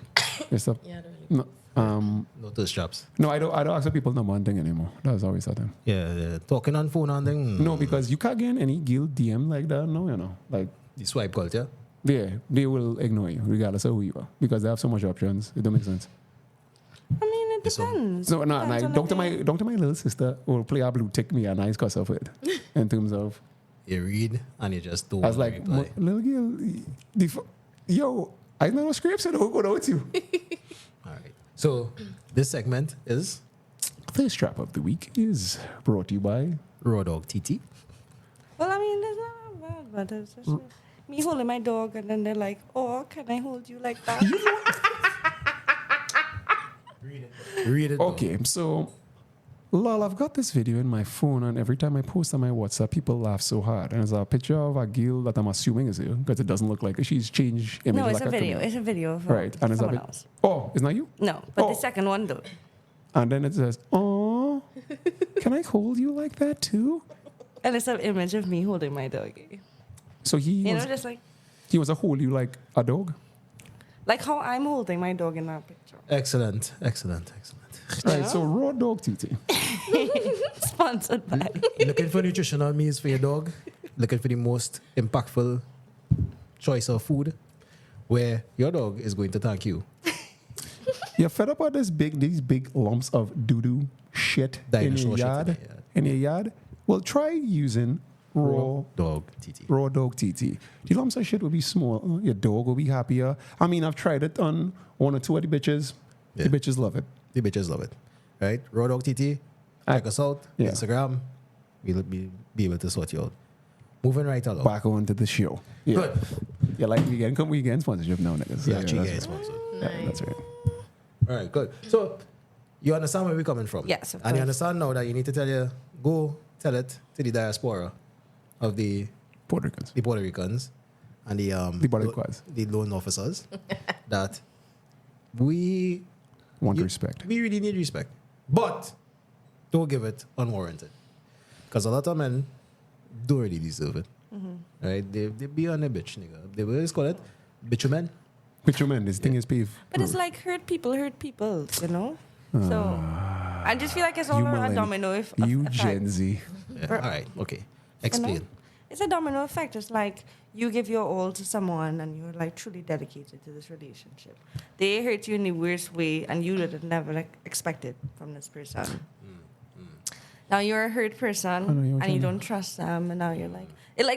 You stop.
Yeah, I don't
No,
No thirst traps.
no, I don't ask people number one thing anymore. That's always that time.
Yeah, talking on phone and thing.
No, because you can't get any guilt DM like that. No, you know, like
The swipe culture.
they will ignore you regardless of who you are because they have so much options. It don't make sense.
I mean, it depends.
So no,
Depends
like,
on
don't
the
to
day.
my little sister will play a blue tick me a nice cuss of it in terms of
You read and you just don't
I was
wanna
like
reply.
little girl, yo, I know scripts so don't go with you.
All right. So this segment is
The strap of the week is brought to you by
Raw Dog TT.
Well, I mean, it's not bad, but it's just me holding my dog, and then they're like, "Oh, can I hold you like that?"
Read it.
Okay, so lol, I've got this video in my phone, and every time I post on my WhatsApp, people laugh so hard. And it's a picture of a girl that I'm assuming is her because it doesn't look like she's changed image.
No, it's
like
a video.
chameleon.
It's a video of
Right, and it's a
someone
bit.
else.
Oh, it's not you.
No, but
Oh.
the second one though.
And then it says, "Oh, can I hold you like that too?"
And it's an image of me holding my doggy.
So
You know, just
he was a hold you like a dog.
like how I'm holding my dog in that picture.
Excellent.
Right. So raw dog TT.
Sponsored by.
Looking for nutritional meals for your dog. Looking for the most impactful choice of food where your dog is going to thank you.
You're fed up with these big lumps of doo doo shit in
Dinosaur
your
shit
yard.
in your yard.
In your yard. Well, try using raw
Dog TT.
raw dog TT. The lumps of shit will be small. Your dog will be happier. I mean, I've tried it on one or two of the bitches.
Yeah.
The bitches love it.
The bitches love it. Right? Raw Dog TT. Check us out.
Yeah.
Instagram. We'll be able to sort you out. Moving right along.
Back on to the show. Yeah.
Good.
Yeah, like we getting sponsorship now, niggas.
Yeah, actually,
that's
guys,
right.
sponsored.
Yeah, that's right.
All right, good. So, you understand where we're coming from?
Yes, of
And you
course.
understand now that you need to go tell it to the diaspora of the
Puerto Ricans.
Puerto Ricans and the
Boricuas.
the loan officers that we
Want
you-
respect.
We really need respect, but don't give it unwarranted because a lot of men don't really deserve it. Right? They be on a bitch, nigga. They will always call it bitumen.
But you man, this thing is paved.
But it's like hurt people, you know? So I just feel like it's all
You
a
millenn-
domino effect.
You Gen Z.
Yeah. All right, okay. Explain.
It's a domino effect. It's like you give your all to someone and you're like truly dedicated to this relationship. They hurt you in the worst way and you would have never expected from this person. Now you're a hurt
know,
person
you're
and you
telling
don't trust them, and now you're like,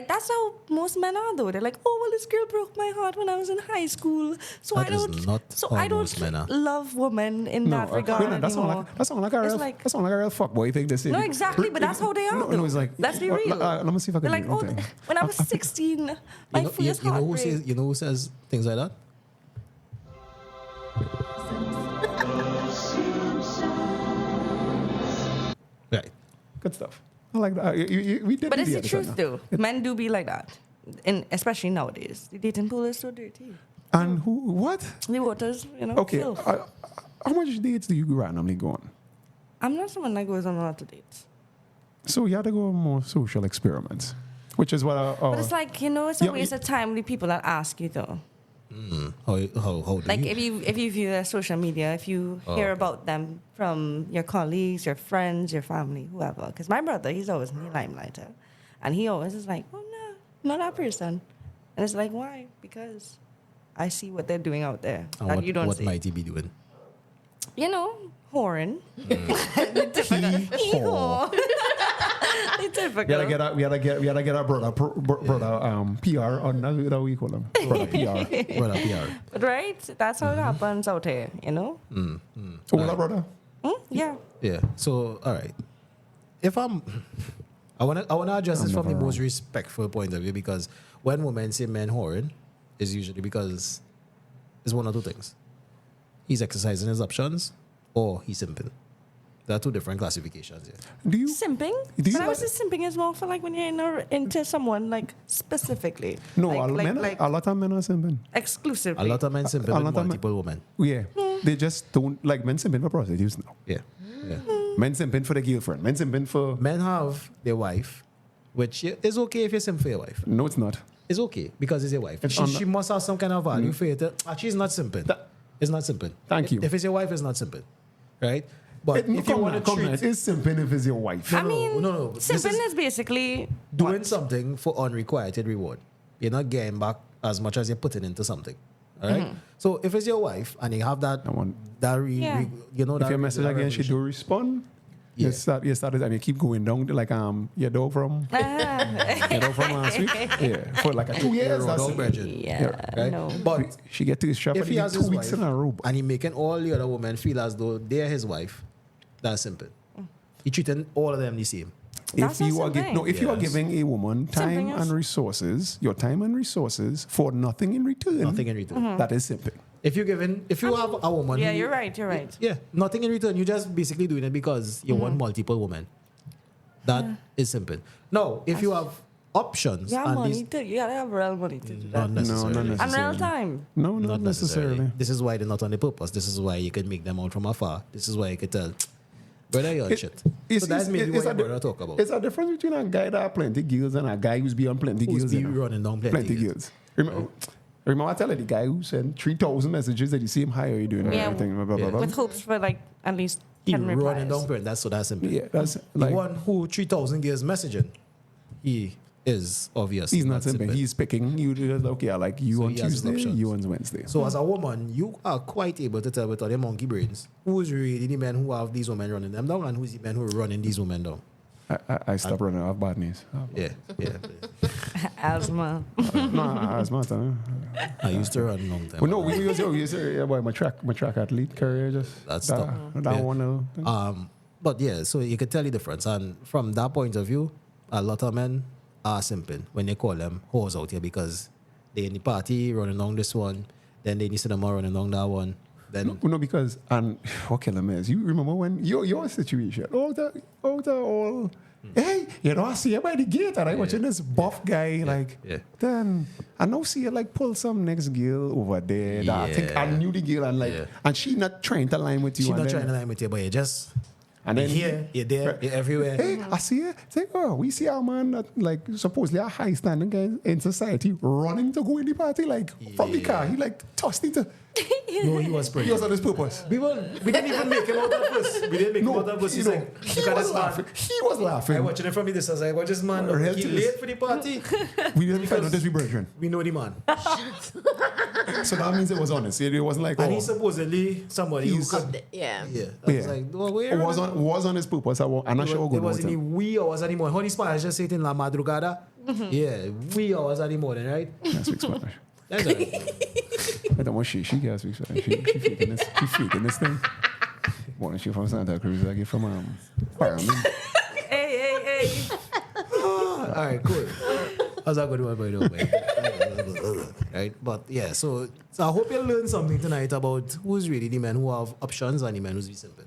that's how most men are though. They're like, oh well, this girl broke my heart when I was in high school, so
That
I
is
don't,
not
so
how
I
most
don't
men are.
love women in that regard
wait, no, that's
anymore.
not like a
It's
real,
like-
that's not like a real fuckboy thing. They say.
No, exactly, but that's how they are.
No,
though.
it's like
Let's be real.
let me see if I
They're
can.
like, oh, when I was 16, my first
you know who
heartbreak.
says things like that? Right.
Good stuff. I like that. We did.
But
do
it's the
other
truth,
side
though. Men do be like that, and especially nowadays. The dating pool is so dirty.
now. And who? What?
The waters,
Okay.
filth.
How much dates do you randomly go on?
I'm not someone that goes on a lot of dates.
So you had to go on more social experiments, which is what.
But it's like, it's a
Yeah,
waste of time with people that ask you, though.
How do
Like,
you?
if you view their social media, if you hear
okay.
about them from your colleagues, your friends, your family, whoever. Because my brother, he's always in the limelight. And he always is like, oh, no, not that person. And it's like, why? Because I see what they're doing out there
And
that
what,
you don't
what
see.
might he be doing?
Whoring.
Hee-haw.
The typical.
We had to get our brother PR on that we call him brother PR.
Brother PR.
But right? That's how it happens out here,
So what, brother?
Yeah.
Yeah. So all right. If I wanna address this from the
never
most respectful point of view because when women say men whoring, is usually because it's one or two things. He's exercising his options or he's simping. There are two different classifications here.
Do you?
Simping?
Do you
But I was
like-
just simping is more for like when you're into someone like specifically.
No,
like
a lot of men are simping.
exclusively.
A lot of men simping
A
with
lot of men-
multiple women.
Yeah, they just don't like men simping for prostitutes now.
Yeah. Yeah.
Men simping for the girlfriend. Men simping for.
Men have their wife, which is okay if you simp for your wife.
No, it's not.
It's okay because it's your wife.
It's
She must have some kind of value for it. She's not simping. It's not simping.
Thank you.
If it's your wife, it's not simping. Right? But if you want to treat
it's simping if it's your wife.
I mean,
no. This
simping
is
is basically
doing something for unrequited reward. you're not getting back as much as you're putting into something. All right. So if it's your wife and you have that, you know,
If
that
your message again, she do respond. You started and you keep going down to like your dog from your dog from last week. Yeah, for like 2 years. That's
right?
No.
But
she get to his shop
if he has
2
his
weeks
wife
in a row.
and he making all the other women feel as though they're his wife, that's simple. He treating all of them the same.
That's
If you
not
are
simple.
if you are giving a woman time and resources, your time and resources for nothing in return, that is simple.
If you have a woman,
Yeah, you're right.
Yeah, nothing in return. You're just basically doing it because you want multiple women. That is simple. Now, if you have options,
Yeah,
and
money too. You gotta have real money to do
not
that.
necessarily.
not
And real
necessarily.
time.
No,
Not
necessarily.
This is why they're not on the purpose. This is why you can make them out from afar. This is why you can tell, brother, you're on shit. So that's maybe what you're going to talk about.
It's a difference between a guy that have plenty girls and a guy who's beyond plenty
Who's
girls.
be
you know.
running down plenty girls.
Remember I tell you the guy who sent 3,000 messages at the same high are you doing and
Yeah.
everything. Blah, blah, blah.
With hopes for like at least
He
10
running
replies.
down plenty. That's simple.
Yeah, that's
The
like
one who 3,000 girls messaging, he is obvious.
he's not simple. He's picking you. Just, okay, I like you
So
on
he has his
Tuesday,
options.
you on Wednesday.
So as a woman, you are quite able to tell with all your monkey brains who's really the men who have these women running them down and who's the men who are running these women down.
I stopped running. I have bad knees.
Yeah.
Asthma.
No, as much.
I used to run long time.
Well, no, we used to, yeah, boy, my track athlete career just
That's
that,
tough.
that
Yeah.
one.
But yeah, so you could tell the difference. And from that point of view, a lot of men are simple when they call them whores out here because they in the party running down this one, then they need to them running down that one. Then
No, because and what killer man is you remember when your situation all hey, you know, I see you by the gate and I watching this buff guy then I now see you like pull some next girl over there that I think I knew the girl and and she not trying to line with you.
she's
and
not
then,
trying to lie with you, but you just
and then
here, you're there, you're everywhere.
Hey, I see it. It's like, oh, we see our man that like supposedly a high standing guy in society running to go in the party like from the car. He like tossed it.
No, he was
He
pretty.
was on his purpose.
We didn't even make him out at first. We didn't make him out at first. He's
you know,
like,
he
look at
was
this man.
laughing. He was laughing.
I watching it from the distance. I watch this man. Look,
Real
he
to
late
this.
for the party.
We didn't find out this we brethren.
We know the man.
So that means it was honest. It wasn't like,
And
oh,
he's supposedly somebody who
He's-
could.
Yeah.
Yeah. I was
Yeah.
like, no, where?
was on his purpose. I'm not sure what
It
going
was
on.
any
with him.
wee hours anymore. How the Spanish just say it in La Madrugada? Yeah, wee hours anymore, right?
Can't speak Spanish.
That's all right.
I don't know she can't speak Spanish. She faking this thing. Born she from Santa Cruz, I get from Paramin.
Hey.
All right, cool. How's that good one, by the way? Right, but yeah, so I hope you learn something tonight about who's really the men who have options and the men who's be simple.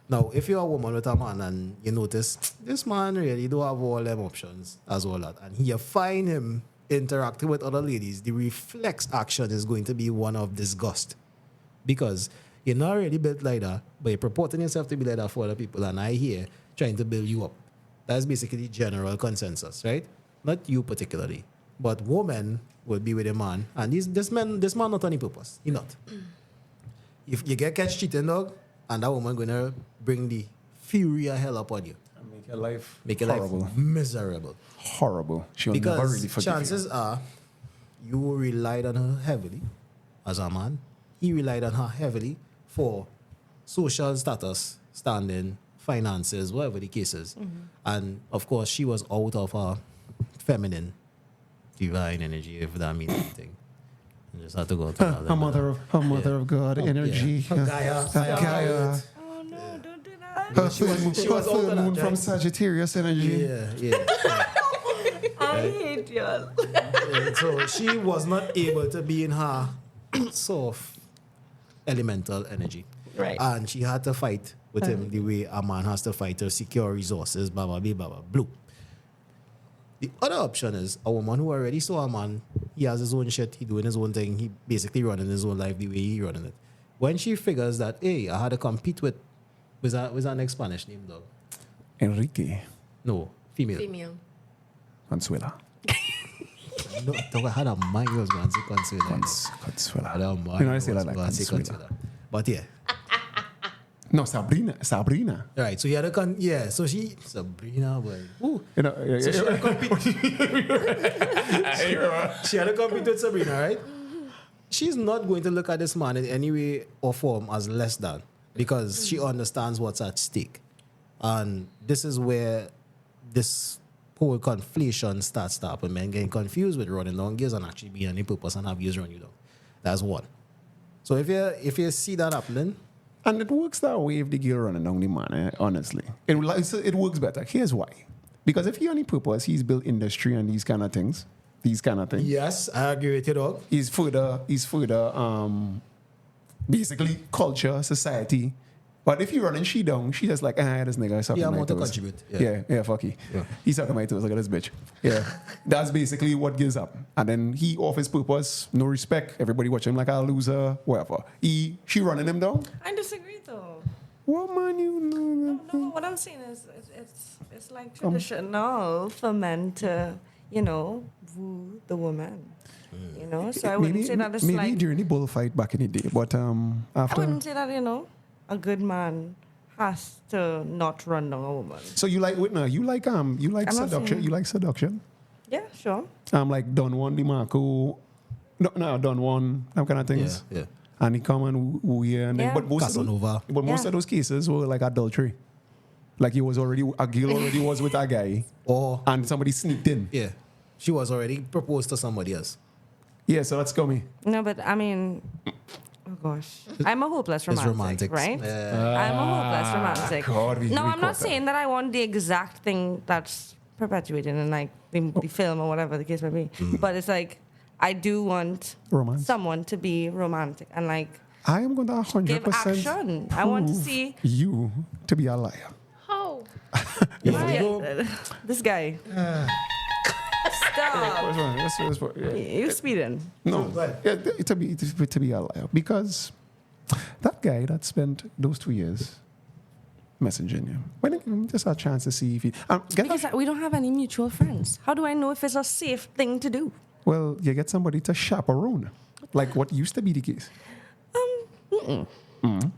Now, if you're a woman with a man and you notice this man really do have all them options as well, and you find him interacting with other ladies, the reflex action is going to be one of disgust because you're not really built like that, but you're purporting yourself to be like that for other people, and I here trying to build you up. That's basically the general consensus, right? Not you particularly, but women will be with a man, and this man not on the purpose. He not. If you get catch cheating, dog, and that woman gonna bring the fury of hell upon you,
Make your life horrible.
life miserable.
Horrible. She'll never
Because
really forgive
chances are you relied on her heavily as a man. He relied on her heavily for social status, standing, finances, whatever the case is. And of course, she was out of her feminine, divine energy, if that means anything. You just have to go to
you.
another
Her mother of God, energy.
Her Gaia.
Gaia.
Oh no, don't do that.
Her
She was
her
out of
full
that,
moon
right?
from Sagittarius energy.
Yeah.
I hate y'all.
And so she was not able to be in her soft elemental energy.
Right.
And she had to fight with him the way a man has to fight to secure resources, blah, blah, blah, blah, blah, blue. The other option is a woman who already saw a man, he has his own shit, he doing his own thing, he basically running his own life the way he running it. When she figures that, hey, I had to compete with, was that next Spanish name, dog?
Enrique
No, female.
Female.
Consuela.
No, dog, I had a mind was going to say Consuela.
Consuela.
I had a mind
You know, I say that
was
like
going to say
Consuela.
Consuela. But yeah.
No, Sabrina.
Right, so you had a so Sabrina, boy. Ooh.
You know,
So she had to compete. She had to compete with Sabrina, right? She's not going to look at this man in any way or form as less than because she understands what's at stake. And this is where this whole conflation starts to happen. Men getting confused with running down gears and actually being any purpose and have gears run you down. That's one. So if you see that happening,
and it works that way if the girl running down the man, honestly. It works better. Here's why. Because if he only purpose, he's built industry and these kind of things.
yes, I agree with you, dog.
He's further basically culture, society. But if you running she down, she just like, this nigga is sucking
Yeah,
my
more to
toes.
contribute.
Yeah, fuck he.
Yeah.
He's sucking my toes, look at this bitch. Yeah. That's basically what gives up. And then he off his purpose, no respect. Everybody watch him like a loser, whatever. She running him down.
I disagree though.
What man you know?
No, what I'm saying is it's like traditional for men to, woo the woman. So I wouldn't say that it's
maybe
like
during the bullfight back in the day, but
I
after.
wouldn't say that, a good man has to not run down a woman.
So you like Whitner? You like
I'm not
seduction?
saying-
You like seduction?
Yeah, sure.
Like Don Juan DiMarco, no Don Juan, that kind of things.
Yeah.
And he come and woo you, and then
Yeah.
but most
Casanova.
of those cases were like adultery. Like a girl already was with a guy,
Or
and somebody sneaked in.
yeah, she was already proposed to somebody else.
Yeah, so that's coming.
No, but I mean, oh gosh, I'm a hopeless
It's
romantic,
romantic,
right?
Yeah.
I'm a hopeless romantic.
God, we
no, I'm
caught
not
that.
saying that I want the exact thing that's perpetuated in like the film or whatever the case may be, but it's like I do want
Romance.
someone to be romantic and like
I am going to
give
100%
action. I want to
prove
see
you to be a liar.
How?
this guy. Stop. You're speeding.
No, to be a liar because that guy that spent those 2 years messaging you, when I give him just a chance to see if he
Because we don't have any mutual friends. How do I know if it's a safe thing to do?
well, you get somebody to chaperone, like what used to be the case.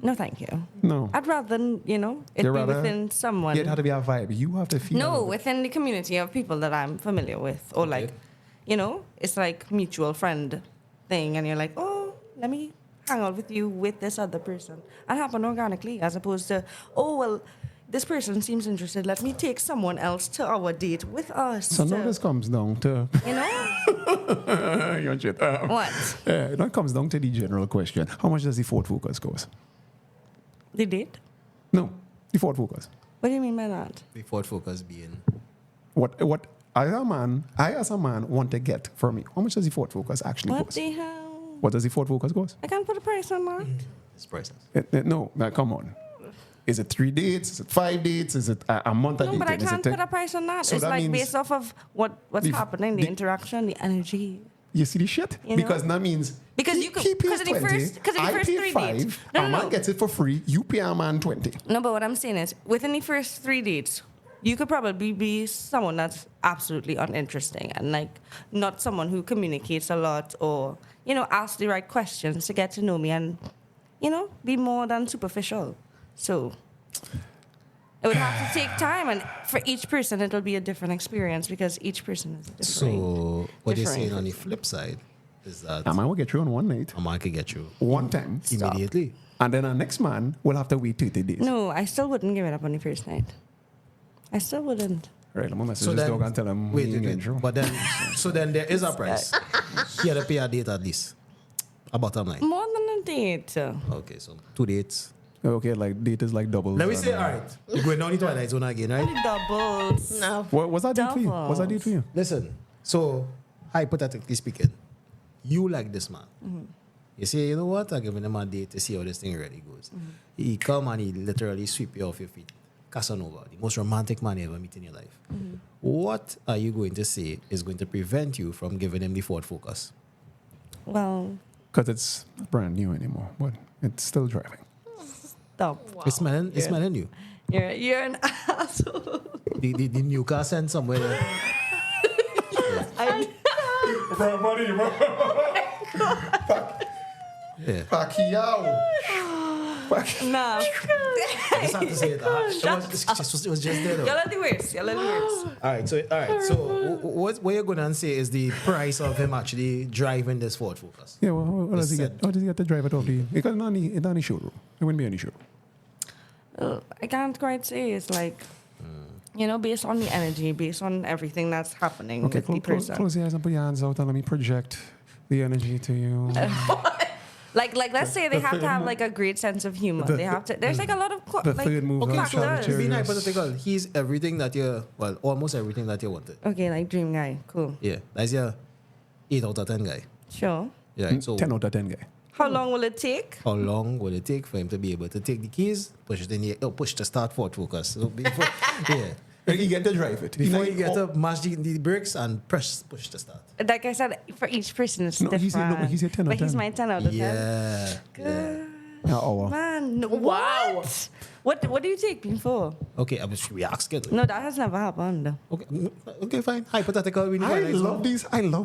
No, thank you.
No,
I'd rather, it
You
be
rather-
within someone.
it had to be a vibe. You have to feel.
No, within the community of people that I'm familiar with. Or like, it's like mutual friend thing. And you're like, oh, let me hang out with you with this other person. And happen organically as opposed to, oh, well, this person seems interested. Let me take someone else to our date with us.
So now this comes down to your shit.
What?
Now it comes down to the general question: how much does the Ford Focus cost?
The date?
No, the Ford Focus.
What do you mean by that?
The Ford Focus being
What I as a man want to get from me? How much does the Ford Focus actually
What
cost?
the hell?
What does the Ford Focus cost?
I can't put a price on that.
it's priceless.
No, come on. Is it 3 dates? Is it 5 dates? Is it a month of
No,
dating?
but I
Is
can't
it
put a price on that.
So
It's
that
like
means
based off of what's happening, the interaction, the energy.
You see the shit?
You know?
Because that means
Because
he,
you could-
he pays
'cause of the
20,
first- 'cause of the
I
first
pay
3
5,
dates. No,
a
no,
man
no.
gets it for free, you pay a man 20.
No, but what I'm saying is, within the first 3 dates, you could probably be someone that's absolutely uninteresting and like not someone who communicates a lot or, ask the right questions to get to know me and, be more than superficial. So it would have to take time, and for each person, it'll be a different experience because each person is different.
So what you're
different.
saying on the flip side is that
A man will get you on one night,
a man can get you
one time,
immediately.
and then our next man will have to wait 30 days.
No, I still wouldn't give it up on the first night. I still wouldn't.
Right, I'm going to message
So
this
then,
dog and tell him
wait,
he ain't getting through.
but then, so then there is a price. He had to pay a date at least. A bottom line.
More than a date.
Okay, so 2 dates.
Okay, like date is like double.
Let me say, all right, we're going down the Twilight Zone again, right?
Doubles.
No.
What was that date for you? What's that date for you?
Listen, so hypothetically speaking, you like this man. You say, you know what? I'm giving him a date to see how this thing really goes. He come and he literally sweep you off your feet. Casanova, the most romantic man you ever meet in your life. What are you going to say is going to prevent you from giving him the Ford Focus?
Well,
Because it's not brand new anymore, but it's still driving.
stop.
It's smelling you.
You're an asshole.
The new car sent somewhere.
Pacquiao.
Nah.
I just have to say it. It was just there though.
Y'all are the worst. Y'all are the worst.
All right. So what you're gonna say is the price of him actually driving this Ford Focus.
Yeah, well, what does he
Just
get? How does he get to drive it off the? Because it's not any showroom. It wouldn't be any show.
I can't quite say. It's like, based on the energy, based on everything that's happening
Okay,
with the person.
close your eyes and put your hands out and let me project the energy to you.
Like let's say they
The
have to
third
have
move-
like a great sense of humor.
The-
They have to. There's like a lot of
the third move
Okay,
on
so
Charlie
to be
Cherries.
hypothetical, he's everything that almost everything that you wanted.
Okay, like dream guy. Cool.
Yeah, that's your 8 out of 10 guy.
Sure.
Yeah. So
10 out of 10 guy.
How long will it take?
how long will it take for him to be able to take the keys, push it in the push to start Ford Focus? So before, yeah.
He get to drive it.
Before you
Like,
get to mash the brakes and push to start.
Like I said, for each person it's
No,
different.
he's your 10 out of
But he's
10.
my 10 out of 10.
Yeah. Yeah.
An hour.
Man, no,
Wow.
What do you take me for?
Okay, I was we asking.
No, that has never happened.
Okay, fine. Hypothetical. We need
I
to
love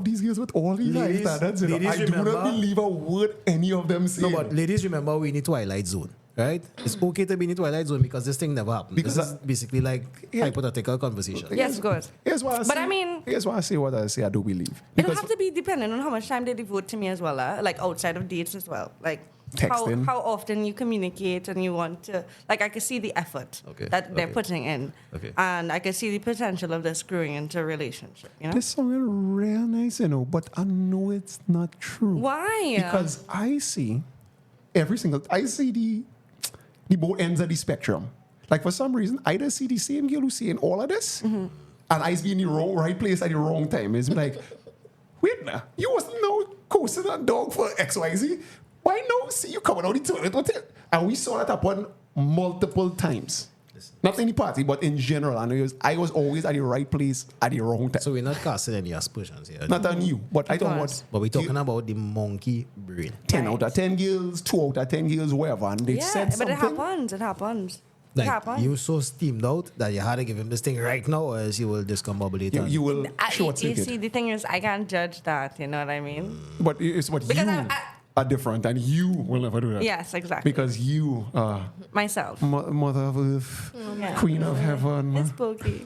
these girls with all these
Ladies-
standards. You know.
ladies
I do
remember-
not believe a word any of them say.
No, but ladies, remember we need Twilight Zone, right? It's okay to be in the Twilight Zone because this thing never happened.
Because
this is basically like
Yeah.
hypothetical conversation.
Yes, good.
Here's why I
But
say,
I mean-
here's why I say what I say. I do believe
It'll
because
have to be dependent on how much time they devote to me as well, like outside of dates as well. Like
Texting.
how often you communicate and you want to, like I can see the effort
Okay,
that they're
okay.
putting in.
Okay.
And I can see the potential of this growing into a relationship,
this song real nice, but I know it's not true.
Why?
Because I see I see the both ends of the spectrum. Like for some reason, I just see the same girl who's saying all of this, and I be in the right place at the wrong time. It's like, wait now, you wasn't no coasting that dog for XYZ. Why no? See you coming out the toilet, and we saw that happen multiple times. Not in the party, but in general. I was always at the right place at the wrong time.
So we're not casting any aspersions here.
Not on you, but I don't
Of
want.
course.
But we're talking about the monkey brain.
10 out of 10 girls, 2 out of 10 girls, whatever, and they
yeah,
said
but
something.
it happens. It happens. It
Like
happens.
you so steamed out that you had to give him this thing right now, or else you will discombobulate.
You will short
You
circuit.
see, the thing is, I can't judge that. You know what I mean?
But it's what
Because
you are different, and you will never do that.
Yes, exactly.
Because you are
Myself.
Mother of Earth,
Yeah.
Queen of Heaven,
It's Bogi.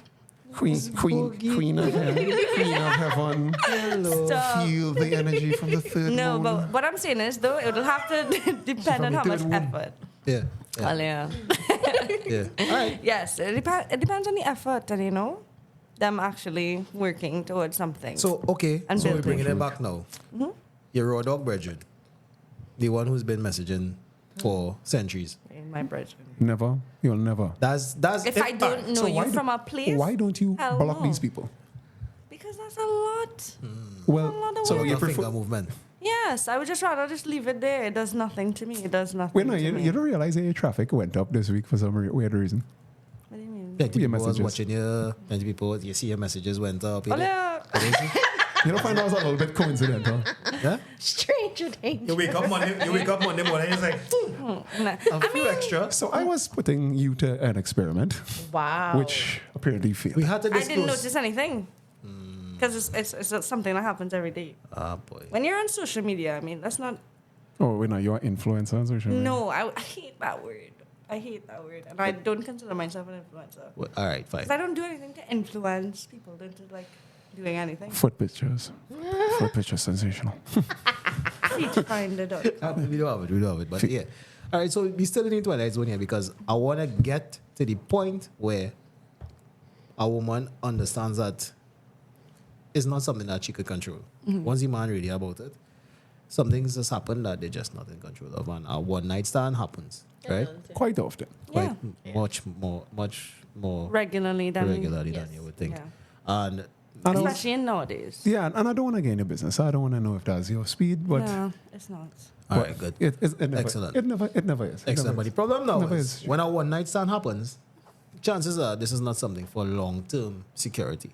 Queen of Heaven, Queen of Heaven.
Stop.
Feel the energy from the third
No,
moon.
but what I'm saying is, though, it will have to depend on how much effort.
Yeah.
Well, yeah.
Yeah. All right.
Yes, it depends on the effort and, them actually working towards something.
So okay,
And
so we're
building.
bringing it back now. Your raw dog brethren, the one who's been messaging for centuries.
In my brethren.
Never, you'll never.
That's
If I don't know
So
you
why do-
from a place,
Why don't you
hell
block
no.
these people?
Because that's a lot.
Well,
lot of
so
work.
you
your
prefer.
finger movement.
Yes, I would just rather just leave it there. It does nothing to me. It does nothing
Wait, no,
to
you
me.
don't realize that your traffic went up this week for some weird reason.
What do you mean?
Plenty
Your
people was
messages.
watching you. Plenty people, you see your messages went up. You
Oh,
know?
yeah.
You don't find that was a little bit coincidental.
Yeah?
Stranger danger.
You wake up Monday morning, it's like
Nah.
a few extra.
So I was putting you to an experiment,
Wow.
which apparently failed.
We had to
I
disclose.
didn't notice anything. Because it's something that happens every day.
Ah, boy.
When you're on social media, I mean, that's not.
Oh, wait, no, you're influencers or something?
No, I hate that word. I hate that word. And I don't consider myself an influencer.
Well, all right, fine.
Because I don't do anything to influence people into like doing anything.
Foot pictures. Foot pictures, sensational.
Feetfinder.com.
We don't have it, but yeah. All right, so we still in the Twilight Zone here because I want to get to the point where a woman understands that it's not something that she could control. Once the man really about it, some things just happen that they're just not in control of, and a one night stand happens, right?
Quite often.
Yeah.
Much more
Regularly than.
regularly
Yes.
than you would think.
Yeah.
And
I don't,
Especially in nowadays.
yeah, and I don't want to get into business. So I don't want to know if that's your speed, but
No, it's not.
all right, good.
it never,
Excellent.
It never is. It
Excellent.
never
But the
is.
problem now
Never
is
is.
when a one night stand happens, chances are this is not something for long term security.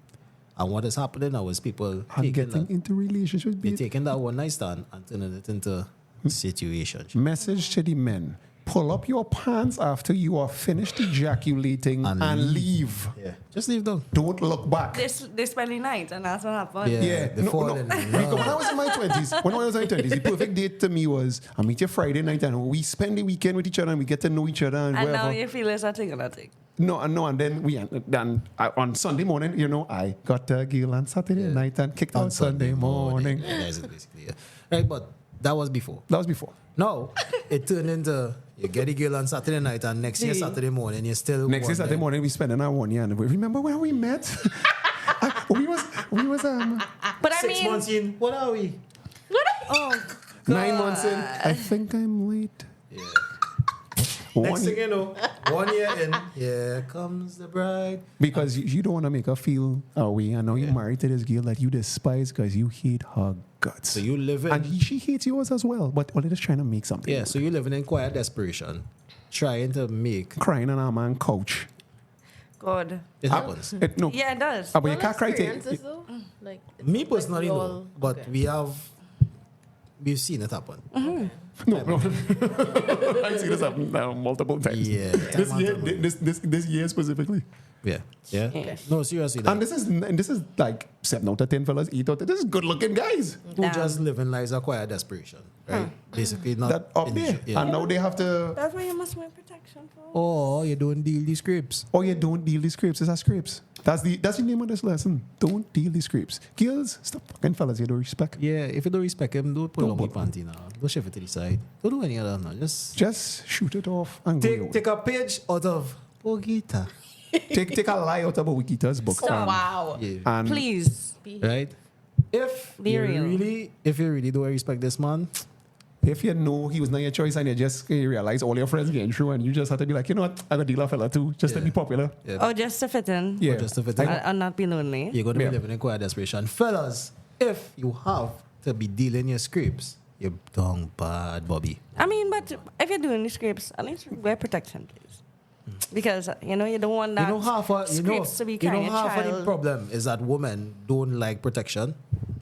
And what is happening now is people
And
taking
getting
that,
into relationships.
they're taking that one night stand and turning it into situation.
Message to the men. pull up your pants after you are finished ejaculating and leave.
Yeah. Just leave them.
Don't look back.
They spend the night, and that's what happened.
Yeah,
they fall in love.
Because when I was in my 20s, the perfect date to me was I meet you Friday night and we spend the weekend with each other and we get to know each other and
And
whatever.
now you feel it's a thing or nothing.
No, and then on Sunday morning, I got a girl on Saturday night and kicked out Sunday morning.
Yeah, that's it basically. Yeah. Right, but that was before.
That was before.
No, it turned into you get a girl on Saturday night and next year Saturday morning you still
Next year Saturday morning we spending our 1 year anniversary. Remember when we met? we was
But I
6
mean,
months in. What are we?
oh,
9 months in. I think I'm late.
Yeah.
One
Next thing you know, 1 year in, here comes the bride.
Because you don't want to make her feel away. And now you're married to this girl that you despise because you hate her guts.
So you live in
and she hates yours as well. But all just trying to make something.
yeah, so you're living in quiet desperation, trying to make
Crying on our man couch.
God.
it happens.
No.
Yeah, it does.
But you can't cry to
experiences though? Like it's
Me
like
personally,
we
no,
all-
but
okay.
we've seen it happen.
No. I've seen this happen now multiple times.
Yeah.
This year specifically.
Yeah.
Yeah.
No, seriously.
And this is like 7 out of 10 fellas, 8 out of this is good looking guys.
who
Damn.
just living lives of quiet desperation, right? Basically, not
That up
in the
there.
yeah.
And now they have to
That's why you must wear protection for.
Or you don't deal these scripts.
oh you don't deal the scripts, it's a scripts. That's the name of this lesson. Don't deal the scripts. Girls, stop fucking fellas, you don't respect.
Yeah, if you don't respect him, don't put
Don't
on your
put-
panty now. Don't shift it to the side. Don't do any of that now.
Just shoot it off and go your way.
take a page out of Bogita.
Take a lie out of Wikita's book.
Wow.
Yeah.
And
Please.
Right? If
Be
you
real.
really don't respect this man,
if you know he was not your choice and you just realize all your friends getting through and you just have to be like, you know what, I got to deal with a fella too, just to
Yeah.
be popular.
yeah,
Oh, just to fit in.
Yeah.
just to fit
And,
in,
and not be lonely.
you're going to
Yeah.
be living in quiet desperation. Fellas, if you have to be dealing your scripts, you're done bad, Bobby.
I mean, but if you're doing the scripts, at least wear protection, please. Because, you don't want that scripts to be
you know
carrying a
half of the
child.
problem is that women don't like protection.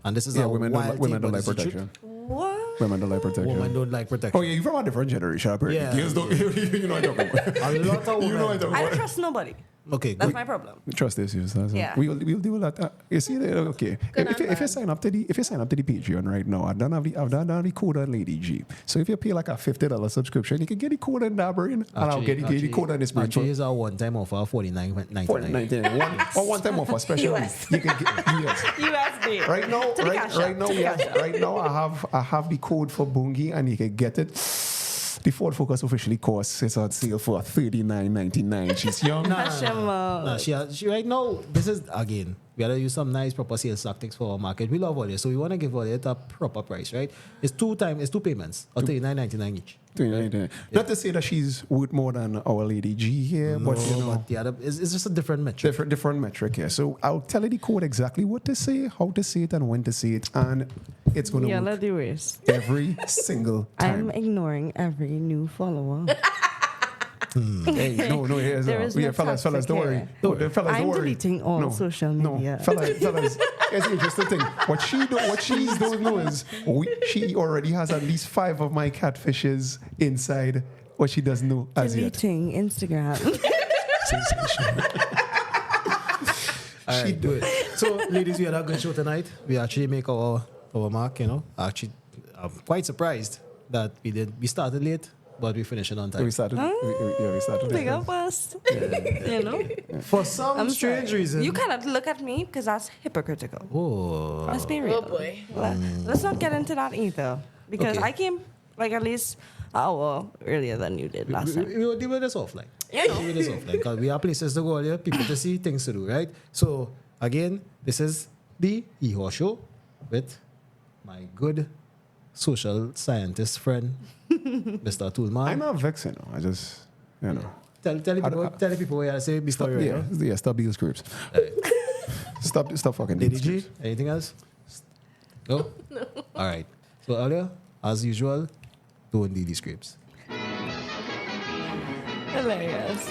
And this is
Yeah,
a
women
wild
don't
thing, but
like
it's the truth.
protection.
What?
Women don't like protection.
Women don't like protection.
Oh yeah, you're from a different generation, apparently.
Yeah.
Girls don't, you know what I'm talking about.
A lot of women.
You know what I'm talking
I don't
about.
trust nobody.
Okay,
That's
good.
my problem.
Trust issues. That's
Yeah.
We'll deal with that. You see, okay. If you sign up to the Patreon right now, I've done the code on Lady G. So if you pay like a $50 subscription, you can get the code on Dabbering, and I'll get the code on this brain.
Actually, it's a one-time offer, $49.99.
One time offer, special.
US.
You can get US.
USD.
Right now,
To the cash app, to the cash app.
right now, I have the code for Bogi, and you can get it. The Ford Focus officially costs it's on sale for $39.99. She's young.
Nah, she right now, this is, again, we gotta use some nice proper sales tactics for our market. We love all this, so we want to give all it a proper price, right? It's two payments, or $39.99 each.
Not to say that she's worth more than our Lady G here, but you know,
But the other, it's just a different metric.
different metric here. So I'll tell her the code exactly what to say, how to say it, and when to say it, and it's going to
Yeah,
work
let's do this.
every single time.
I'm ignoring every new follower.
Hey, no, here's
There is no
fellas,
toxic
don't worry.
here.
No, the fellas,
I'm
don't worry.
deleting all social media.
No, fellas, here's the interesting thing. What she don't know is she already has at least 5 of my catfishes inside what she doesn't know as yet.
Deleting Instagram.
All right, do it. So, ladies, we had a good show tonight. We actually make our mark, Actually, I'm quite surprised that we started late, but we finished it on time.
We started. We started.
Big up us.
For some
I'm
strange
sorry.
reason.
You cannot look at me because that's hypocritical.
Oh.
Let's be real.
Oh boy.
Let's not get into that either. Because
Okay.
I came like at least an hour earlier than you did last time.
We will deal with this offline. Deal with this offline. Because we have places to go there, people to see, things to do, right? So, again, this is the ExplWHORE Show with my good social scientist friend, Mr. Toolmeezy.
I'm not vexing. I just,
Tell the people what you say before you
stop these groups. Stop fucking
Lady
these
G,
groups.
anything else? No? No. All right. So earlier, as usual, don't do these scripts.
Hilarious.